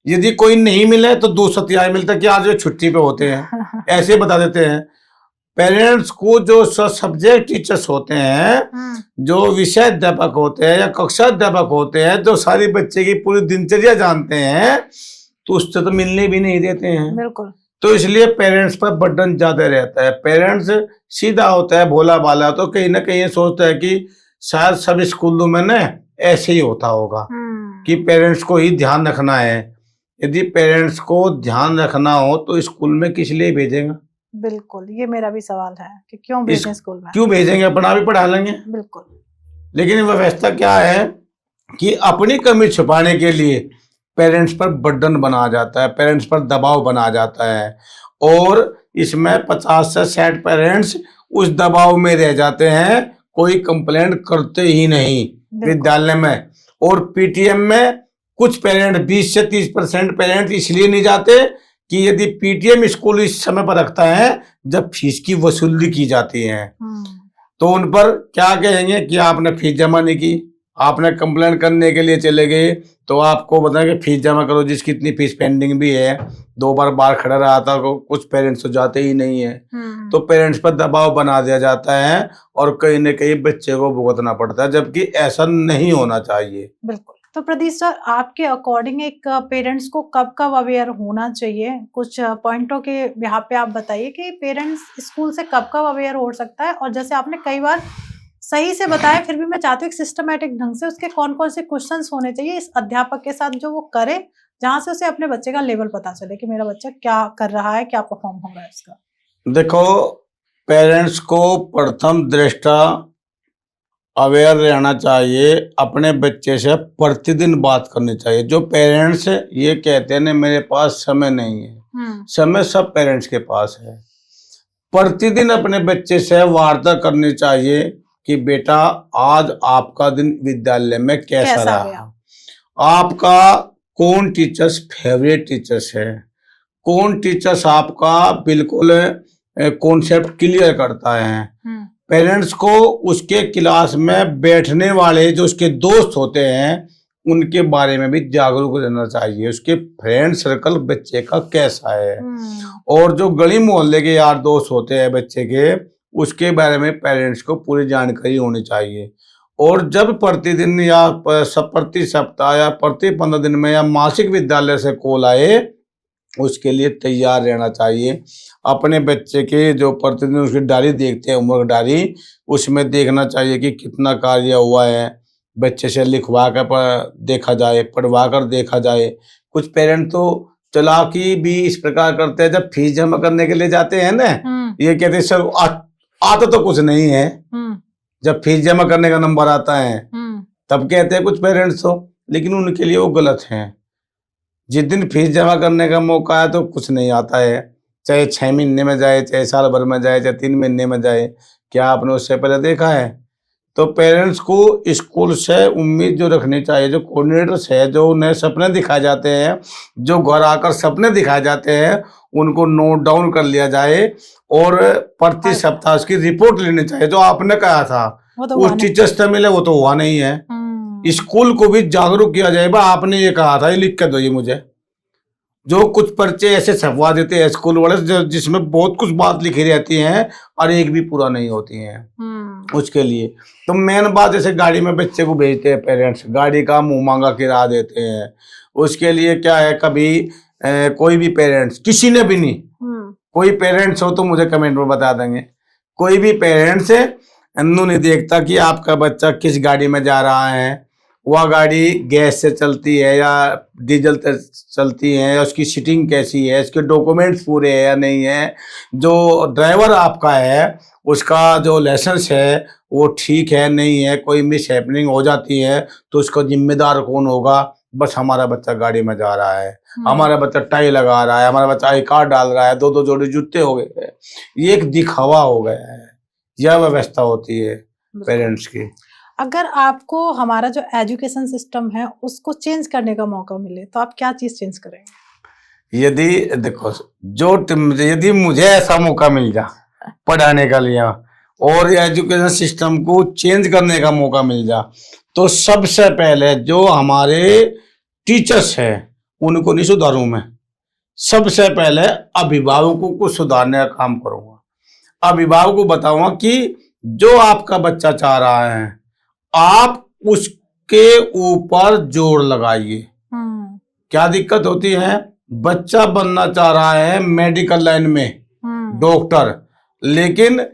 यदि कोई नहीं मिले तो दूसरा तिहाई मिलता है कि आज वे छुट्टी पे होते हैं, ऐसे बता देते हैं। पेरेंट्स को जो सब्जेक्ट टीचर्स होते हैं, जो विषय अध्यापक होते हैं या कक्षा अध्यापक होते हैं, जो सारी बच्चे की पूरी दिनचर्या जानते हैं, तो उससे तो मिलने भी नहीं देते हैं। बिल्कुल। तो इसलिए पेरेंट्स पर बर्डन ज्यादा रहता है। पेरेंट्स सीधा होता है, भोला भाला, तो कहीं ना कहीं ये सोचता है कि शायद सभी स्कूलों में ना ऐसे ही होता होगा कि पेरेंट्स को ही ध्यान रखना है। यदि पेरेंट्स को ध्यान रखना हो तो स्कूल में किस लिए भेजेगा? बिल्कुल, ये मेरा भी सवाल है कि क्यों भेजें स्कूल में? क्यों भेजेंगे, अपना भी पढ़ा लेंगे। बिल्कुल। लेकिन व्यवस्था क्या है कि अपनी कमी छुपाने के लिए पेरेंट्स पर बर्डन बना जाता है, पेरेंट्स पर दबाव बना जाता है, और इसमें 50 से 60 पेरेंट्स उस दबाव में रह जाते हैं, कोई कंप्लेंट करते ही नहीं विद्यालय में। और पीटीएम में कुछ पेरेंट 20 से 30% पेरेंट इसलिए नहीं जाते कि यदि पीटीएम स्कूल इस समय पर रखता है जब फीस की वसूली की जाती है, तो उन पर क्या कहेंगे कि आपने फीस जमा नहीं की, आपने कंप्लेंट करने के लिए चले गए तो आपको बताएंगे फीस जमा करो, जिसकी इतनी फीस पेंडिंग भी है। 2 बार खड़ा रहा था, कुछ पेरेंट्स तो जाते ही नहीं है। तो पेरेंट्स पर दबाव बना दिया जाता है और कहीं न कहीं बच्चे को भुगतना पड़ता है, जबकि ऐसा नहीं होना चाहिए। बिल्कुल। तो प्रदीप सर, आपके अकॉर्डिंग एक पेरेंट्स को कब कब अवेयर होना चाहिए? कुछ पॉइंटों के यहाँ पे आप बताइए कि पेरेंट्स स्कूल से कब कब अवेयर हो सकता है। और जैसे आपने कई बार सही से बताया, फिर भी मैं चाहती हूँ सिस्टमेटिक ढंग से उसके कौन कौन से क्वेश्चंस होने चाहिए इस अध्यापक के साथ जो वो करे, जहां से उसे अपने बच्चे का लेवल पता चले कि मेरा बच्चा क्या कर रहा है, क्या परफॉर्म हो रहा है उसका। देखो, पेरेंट्स को प्रथम दृष्टा अवेयर रहना चाहिए, अपने बच्चे से प्रतिदिन बात करनी चाहिए। जो पेरेंट्स ये कहते हैं ना मेरे पास समय नहीं है, समय सब पेरेंट्स के पास है। प्रतिदिन अपने बच्चे से वार्ता करनी चाहिए कि बेटा आज आपका दिन विद्यालय में कैसा रहा, आपका कौन टीचर्स फेवरेट टीचर्स है, कौन टीचर्स आपका बिल्कुल कॉन्सेप्ट क्लियर करता है। पेरेंट्स को उसके क्लास में बैठने वाले जो उसके दोस्त होते हैं उनके बारे में भी जागरूक रहना चाहिए, उसके फ्रेंड सर्कल बच्चे का कैसा है, और जो गली मोहल्ले के यार दोस्त होते हैं बच्चे के उसके बारे में पेरेंट्स को पूरी जानकारी होनी चाहिए। और जब प्रतिदिन या प्रति सप्ताह या प्रति 15 दिन में या मासिक विद्यालय से कॉल आए उसके लिए तैयार रहना चाहिए। अपने बच्चे के जो प्रतिदिन उसकी डायरी देखते हैं, होमवर्क डायरी, उसमें देखना चाहिए कि कितना कार्य हुआ है, बच्चे से लिखवा कर देखा जाए, पढ़वा कर देखा जाए। कुछ पेरेंट तो चालाकी भी इस प्रकार करते हैं, जब फीस जमा करने के लिए जाते हैं ना, ये कहते हैं सर आता तो कुछ नहीं है, जब फीस जमा करने का नंबर आता है तब कहते हैं कुछ पेरेंट्स तो, लेकिन उनके लिए वो गलत है। जिस दिन फीस जमा करने का मौका है तो कुछ नहीं आता है, चाहे 6 महीने में जाए, चाहे साल भर में जाए, चाहे 3 महीने में जाए। क्या आपने उससे पहले देखा है? तो पेरेंट्स को स्कूल से उम्मीद जो रखनी चाहिए, जो कोऑर्डिनेटर्स है, जो उन्हें सपने दिखाए जाते हैं, जो घर आकर सपने दिखाए जाते हैं, उनको नोट डाउन कर लिया जाए और प्रति सप्ताह उसकी रिपोर्ट लेनी चाहिए। जो आपने कहा था उस टीचर्स से मिले, वो तो हुआ नहीं है। स्कूल को भी जागरूक किया जाए, भाई आपने ये कहा था, ये लिख के दो ये मुझे। जो कुछ पर्चे ऐसे छपवा देते हैं स्कूल वाले जिसमें बहुत कुछ बात लिखी रहती हैं और एक भी पूरा नहीं होती है उसके लिए। तो मेन बात, जैसे गाड़ी में बच्चे को भेजते हैं पेरेंट्स, गाड़ी का मुंह मांगा किराया देते हैं, उसके लिए क्या है, कभी कोई भी पेरेंट्स, किसी ने भी नहीं, कोई पेरेंट्स हो तो मुझे कमेंट में बता देंगे, कोई भी पेरेंट्स अन्नू नहीं देखता कि आपका बच्चा किस गाड़ी में जा रहा है, वह गाड़ी गैस से चलती है या डीजल से चलती है, या उसकी सीटिंग कैसी है, उसके डॉक्यूमेंट्स पूरे हैं या नहीं है, जो ड्राइवर आपका है उसका जो लाइसेंस है वो ठीक है नहीं है, कोई मिस हैपनिंग हो जाती है तो उसका जिम्मेदार कौन होगा। बस हमारा बच्चा गाड़ी में जा रहा है, हमारा बच्चा टाई लगा रहा है, हमारा बच्चा आई कार्ड डाल रहा है, 2-2 जोड़ी जूते हो गए हैं, ये एक दिखावा हो गया है। यह व्यवस्था होती है पेरेंट्स की। अगर आपको हमारा जो एजुकेशन सिस्टम है उसको चेंज करने का मौका मिले तो आप क्या चीज चेंज करेंगे? यदि देखो, यदि मुझे ऐसा मौका मिल जा पढ़ाने का लिए और एजुकेशन सिस्टम को चेंज करने का मौका मिल जा, तो सबसे पहले जो हमारे टीचर्स हैं उनको नहीं सुधारूं मैं, सबसे पहले अभिभावकों को सुधारने का काम करूंगा। अभिभावक को बताऊंगा कि जो आपका बच्चा चाह रहा है आप उसके ऊपर जोर लगाइए। क्या दिक्कत होती है, बच्चा बनना चाह रहा है मेडिकल लाइन में डॉक्टर, लेकिन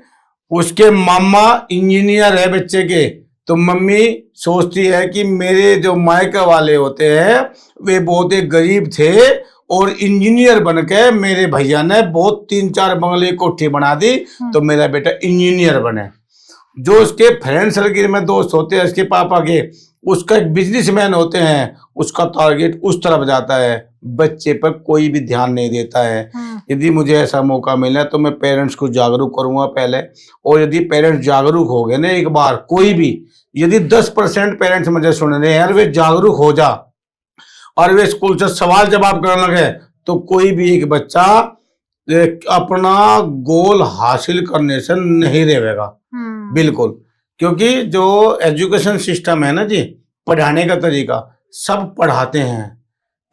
उसके मामा इंजीनियर है बच्चे के, तो मम्मी सोचती है कि मेरे जो मायके वाले होते हैं वे बहुत ही गरीब थे और इंजीनियर बनके मेरे भैया ने बहुत 3-4 बंगले कोठी बना दी तो मेरा बेटा इंजीनियर बने। जो उसके फ्रेंड सर्किल में दोस्त होते हैं उसके पापा के, उसका एक बिजनेसमैन होते हैं, उसका टारगेट उस तरफ जाता है, बच्चे पर कोई भी ध्यान नहीं देता है। यदि मुझे ऐसा मौका मिला तो मैं पेरेंट्स को जागरूक करूंगा पहले, और यदि पेरेंट्स जागरूक हो गए ना एक बार, कोई भी यदि 10% पेरेंट्स मुझे सुन रहे हैं यार, वे जागरूक हो जा और वे स्कूल से सवाल जवाब करने लगे, तो कोई भी एक बच्चा अपना गोल हासिल करने से नहीं रहेगा बिल्कुल। क्योंकि जो एजुकेशन सिस्टम है ना जी, पढ़ाने का तरीका सब पढ़ाते हैं,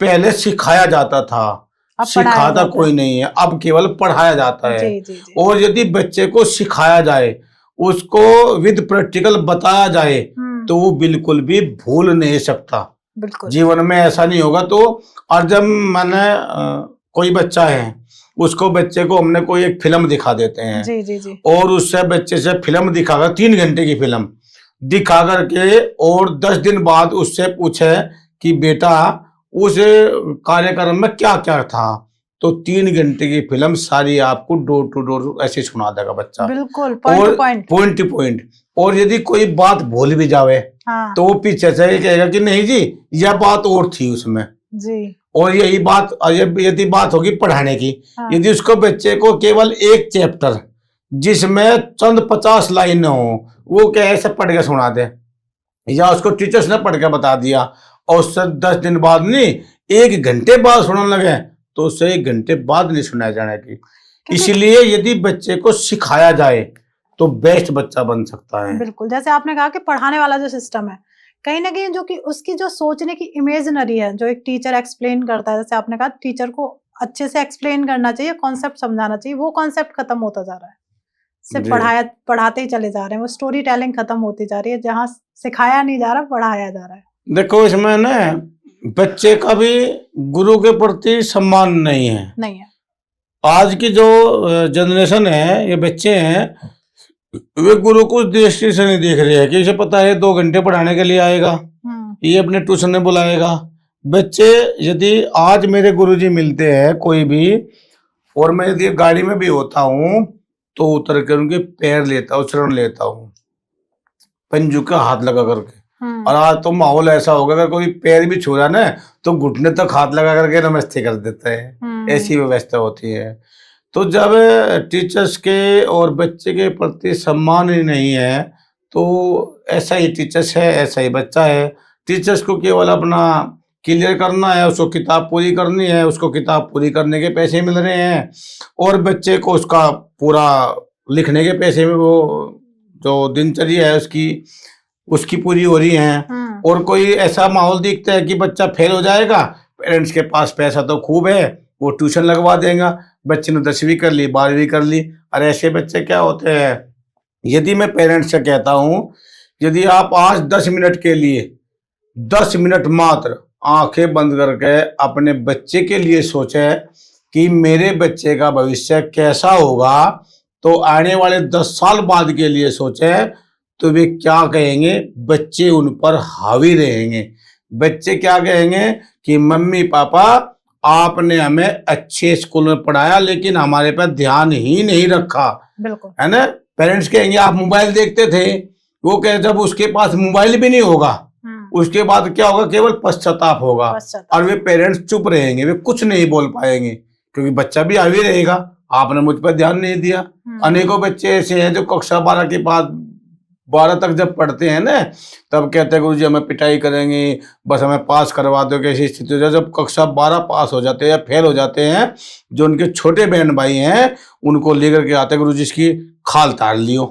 पहले सिखाया जाता था, सिखाता कोई नहीं है, अब केवल पढ़ाया जाता है। जी। और यदि बच्चे को सिखाया जाए, उसको विद प्रैक्टिकल बताया जाए तो वो बिल्कुल भी भूल नहीं सकता, जीवन में ऐसा नहीं होगा। तो और जब मैंने कोई बच्चा है उसको, बच्चे को हमने कोई एक फिल्म दिखा देते हैं जी। और उससे बच्चे से फिल्म दिखाकर 3 घंटे की फिल्म दिखा करके और 10 दिन बाद उससे पूछे कि बेटा उस कार्यक्रम में क्या क्या था, तो 3 घंटे की फिल्म सारी आपको डोर टू डोर ऐसे सुना देगा बच्चा, बिल्कुल पॉइंट टू और पॉइंट। Point two point. और यदि कोई बात भूल भी जावे हाँ तो वो पीछे से ये कहेगा कि नहीं जी यह बात और थी उसमें, जी। और यही बात, यदि बात होगी पढ़ाने की, हाँ यदि उसको बच्चे को केवल एक चैप्टर जिसमें चंद 50 लाइन हो वो कैसे पढ़ के सुना दे, या उसको टीचर्स ने पढ़ के बता दिया और उससे 10 दिन बाद नहीं 1 घंटे बाद सुनने लगे, तो उससे 1 घंटे बाद नहीं सुनाया जाने की। क्योंकि इसलिए यदि बच्चे को सिखाया जाए तो बेस्ट बच्चा बन सकता है। बिल्कुल जैसे आपने कहा कि पढ़ाने वाला जो सिस्टम है कहीं ना कहीं जो कि उसकी जो सोचने की इमेजिनरी है, जो एक टीचर एक्सप्लेन करता है, जैसे आपने कहा टीचर को अच्छे से एक्सप्लेन करना चाहिए, कॉन्सेप्ट समझाना चाहिए, वो कॉन्सेप्ट खत्म होता जा रहा है। सिर्फ जी पढ़ाते ही चले जा रहे हैं, वो स्टोरी टेलिंग खत्म होती जा रही है, जहाँ सिखाया नहीं जा रहा पढ़ाया जा रहा है। देखो इसमें ना बच्चे का भी गुरु के प्रति सम्मान नहीं है। नहीं है। आज की जो जनरेशन है, ये बच्चे हैं, वे गुरु को उस दृष्टि से नहीं देख रहे हैं कि इसे पता है 2 घंटे पढ़ाने के लिए आएगा, ये अपने ट्यूशन में बुलाएगा। बच्चे यदि आज मेरे गुरुजी मिलते हैं कोई भी, और मैं यदि गाड़ी में भी होता हूँ तो उतर कर उनके पैर लेता हूँ, शरण लेता हूँ, पंजू का हाथ लगा करके। और आज तो माहौल ऐसा होगा अगर कोई पैर भी छू रहा ना तो घुटने तक हाथ लगा करके नमस्ते कर देता है, ऐसी व्यवस्था होती है। तो जब टीचर्स के और बच्चे के प्रति सम्मान ही नहीं है तो ऐसा ही टीचर्स है ऐसा ही बच्चा है। टीचर्स को केवल अपना क्लियर करना है, उसको किताब पूरी करनी है, उसको किताब पूरी करने के पैसे मिल रहे हैं, और बच्चे को उसका पूरा लिखने के पैसे में वो जो दिनचर्या है उसकी पूरी हो रही है। और कोई ऐसा माहौल दिखता है कि बच्चा फेल हो जाएगा, पेरेंट्स के पास पैसा तो खूब है, वो ट्यूशन लगवा देगा, बच्चे ने 10वीं कर ली 12वीं कर ली। और ऐसे बच्चे क्या होते हैं, यदि मैं पेरेंट्स से कहता हूँ यदि आप आज 10 मिनट के लिए 10 मिनट मात्र आंखें बंद करके अपने बच्चे के लिए सोचे कि मेरे बच्चे का भविष्य कैसा होगा, तो आने वाले 10 साल बाद के लिए सोचे तो वे क्या कहेंगे, बच्चे उन पर हावी रहेंगे। बच्चे क्या कहेंगे कि मम्मी पापा आपने हमें अच्छे स्कूल में पढ़ाया लेकिन हमारे पर ध्यान ही नहीं रखा, बिल्कुल है ना। पेरेंट्स कहेंगे आप मोबाइल देखते थे, वो कहे जब उसके पास मोबाइल भी नहीं होगा उसके बाद क्या होगा, केवल पश्चाताप होगा। और वे पेरेंट्स चुप रहेंगे, वे कुछ नहीं बोल पाएंगे क्योंकि बच्चा भी हावी रहेगा, आपने मुझ पर ध्यान नहीं दिया। अनेकों बच्चे ऐसे हैं जो कक्षा 12 के बाद 12 तक जब पढ़ते हैं ना तब कहते हैं गुरुजी हमें पिटाई करेंगे, बस हमें पास करवा दो। कैसी स्थिति हो जाए जब कक्षा 12 पास हो जाते हैं या फेल हो जाते हैं, जो उनके छोटे बहन भाई हैं उनको लेकर के आते हैं गुरुजी इसकी खाल तार लियो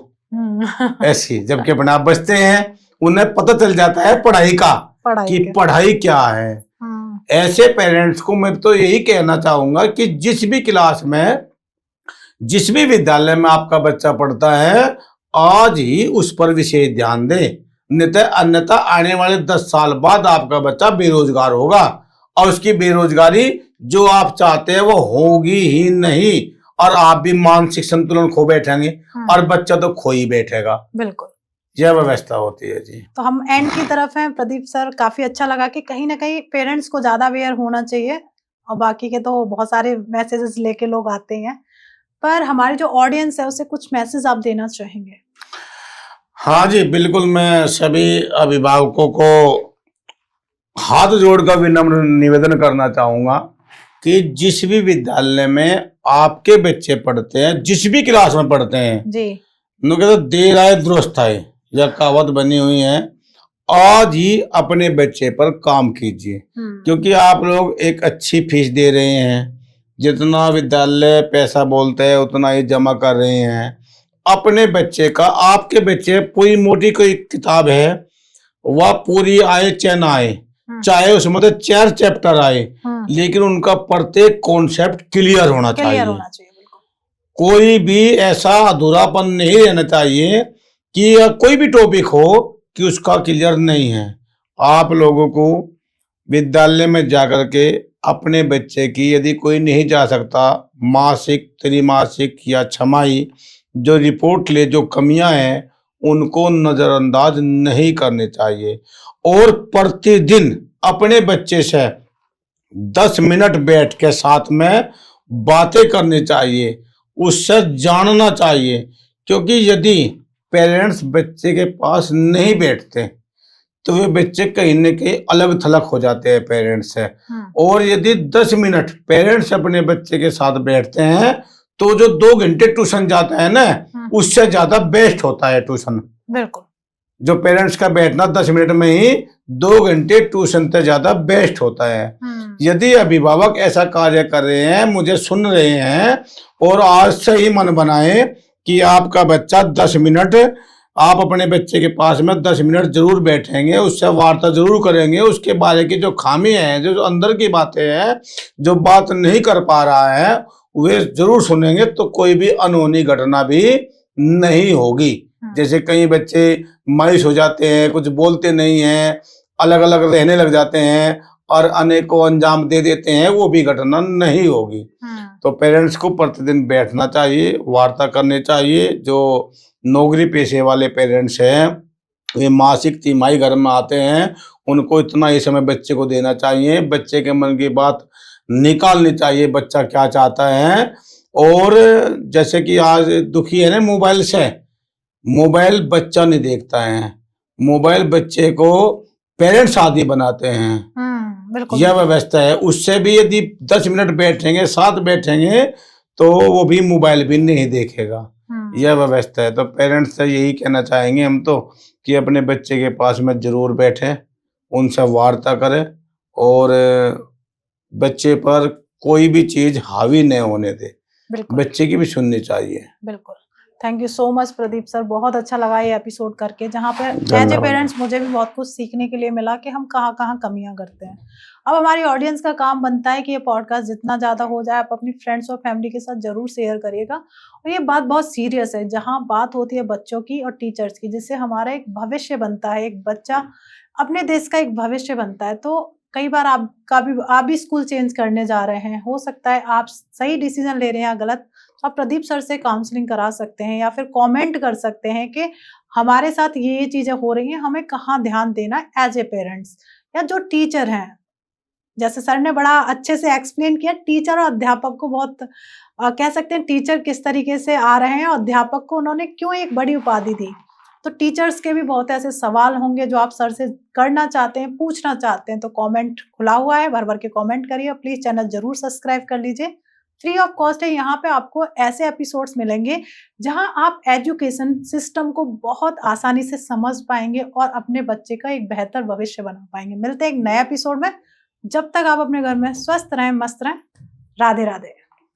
ऐसी। जबकि अपने आप बचते हैं, उन्हें पता चल जाता है पढ़ाई का कि पढ़ाई क्या है। ऐसे पेरेंट्स को मैं तो यही कहना चाहूंगा कि जिस भी क्लास में जिस भी विद्यालय में आपका बच्चा पढ़ता है आज ही उस पर विशेष ध्यान दें, अन्यथा आने वाले 10 साल बाद आपका बच्चा बेरोजगार होगा और उसकी बेरोजगारी जो आप चाहते हैं वो होगी ही नहीं, और आप भी मानसिक संतुलन खो बैठेंगे और बच्चा तो खो ही बैठेगा। बिल्कुल यह व्यवस्था होती है जी। तो हम एंड की तरफ हैं प्रदीप सर, काफी अच्छा लगा कि कहीं ना कहीं पेरेंट्स को ज्यादा अवेयर होना चाहिए, और बाकी के तो बहुत सारे मैसेजेस लेके लोग आते हैं, पर हमारी जो ऑडियंस है उसे कुछ मैसेज आप देना चाहेंगे? हाँ जी बिल्कुल, मैं सभी अभिभावकों को हाथ जोड़कर विनम्र निवेदन करना चाहूंगा कि जिस भी विद्यालय में आपके बच्चे पढ़ते हैं, जिस भी क्लास में पढ़ते हैं जी, तो देर आए दुरुस्त आए, यह कहावत बनी हुई है। आज ही अपने बच्चे पर काम कीजिए क्योंकि आप लोग एक अच्छी फीस दे रहे हैं, जितना विद्यालय पैसा बोलते हैं उतना ही जमा कर रहे हैं। अपने बच्चे का, आपके बच्चे पूरी मोटी कोई किताब है वह पूरी आए चाहे ना आए, चाहे उसमें तो 4 चैप्टर आए, लेकिन उनका प्रत्येक कॉन्सेप्ट क्लियर होना चाहिए। कोई भी ऐसा अधूरापन नहीं रहना चाहिए कि कोई भी टॉपिक हो कि उसका क्लियर नहीं है। आप लोगों को विद्यालय में जाकर के अपने बच्चे की, यदि कोई नहीं जा सकता, मासिक त्रिमासिक या छमाही जो रिपोर्ट ले, जो कमियां हैं उनको नजरअंदाज नहीं करने चाहिए, और प्रतिदिन अपने बच्चे से 10 मिनट बैठ के साथ में बातें करनी चाहिए, उससे जानना चाहिए। क्योंकि यदि पेरेंट्स बच्चे के पास नहीं बैठते तो वे बच्चे कहीं न कहीं अलग थलग हो जाते हैं पेरेंट्स से। और यदि 10 मिनट पेरेंट्स अपने बच्चे के साथ बैठते हैं तो जो 2 घंटे ट्यूशन जाता है ना, उससे ज्यादा बेस्ट होता है ट्यूशन। बिल्कुल। जो पेरेंट्स का बैठना 10 मिनट में ही 2 घंटे ट्यूशन से ज्यादा बेस्ट होता है। यदि अभिभावक ऐसा कार्य कर रहे हैं, मुझे सुन रहे हैं और आज से ही मन बनाए कि आपका बच्चा 10 मिनट, आप अपने बच्चे के पास में 10 मिनट जरूर बैठेंगे, उससे वार्ता जरूर करेंगे, उसके बारे की जो खामी है, जो अंदर की बातें हैं, जो बात नहीं कर पा रहा है, वे जरूर सुनेंगे, तो कोई भी अनहोनी घटना भी नहीं होगी। जैसे कई बच्चे मायूस हो जाते हैं, कुछ बोलते नहीं हैं, अलग अलग रहने लग जाते हैं और अनेकों अंजाम दे देते हैं, वो भी घटना नहीं होगी। तो पेरेंट्स को प्रतिदिन बैठना चाहिए, वार्ता करनी चाहिए। जो नौकरी पेशे वाले पेरेंट्स हैं, वे मासिक तिमाही घर में आते हैं, उनको इतना ही समय बच्चे को देना चाहिए, बच्चे के मन की बात निकालनी चाहिए, बच्चा क्या चाहता है। और जैसे कि आज दुखी है ना मोबाइल से, मोबाइल बच्चा नहीं देखता है, मोबाइल बच्चे को पेरेंट्स आदी बनाते हैं। बिल्कुल। यह व्यवस्था है। उससे भी यदि 10 मिनट बैठेंगे, साथ बैठेंगे, तो वो भी मोबाइल भी नहीं देखेगा। यह व्यवस्था है। तो पेरेंट्स से यही कहना चाहेंगे हम तो कि अपने बच्चे के पास में जरूर बैठें, उनसे वार्ता करें और बच्चे पर कोई भी चीज हावी नहीं होने दे, बच्चे की भी सुननी चाहिए। बिल्कुल। Thank you so much Pradeep sir, बहुत अच्छा लगा ये एपिसोड करके, जहाँ पे एज ए पेरेंट्स मुझे भी बहुत कुछ सीखने के लिए मिला कि हम कहाँ कहाँ कमियां करते हैं। अब हमारी ऑडियंस का काम बनता है कि ये पॉडकास्ट जितना ज्यादा हो जाए आप अपनी फ्रेंड्स और फैमिली के साथ जरूर शेयर करिएगा। और ये बात बहुत सीरियस है, जहाँ बात होती है बच्चों की और टीचर्स की, जिससे हमारा एक भविष्य बनता है, एक बच्चा अपने देश का एक भविष्य बनता है। तो कई बार आप भी स्कूल चेंज करने जा रहे हैं, हो सकता है आप सही डिसीजन ले रहे हैं या गलत, तो आप प्रदीप सर से काउंसलिंग करा सकते हैं या फिर कमेंट कर सकते हैं कि हमारे साथ ये चीजें हो रही हैं, हमें कहाँ ध्यान देना है एज ए पेरेंट्स। या जो टीचर हैं, जैसे सर ने बड़ा अच्छे से एक्सप्लेन किया, टीचर और अध्यापक को बहुत कह सकते हैं टीचर किस तरीके से आ रहे हैं और अध्यापक को उन्होंने क्यों एक बड़ी उपाधि दी। तो टीचर्स के भी बहुत ऐसे सवाल होंगे जो आप सर से करना चाहते हैं, पूछना चाहते हैं, तो कमेंट खुला हुआ है, भर भर के कमेंट करिए। प्लीज चैनल जरूर सब्सक्राइब कर लीजिए, फ्री ऑफ कॉस्ट है। यहाँ पे आपको ऐसे एपिसोड्स मिलेंगे जहां आप एजुकेशन सिस्टम को बहुत आसानी से समझ पाएंगे और अपने बच्चे का एक बेहतर भविष्य बना पाएंगे। मिलते हैं एक नए एपिसोड में, जब तक आप अपने घर में स्वस्थ रहें, मस्त रहें। राधे राधे।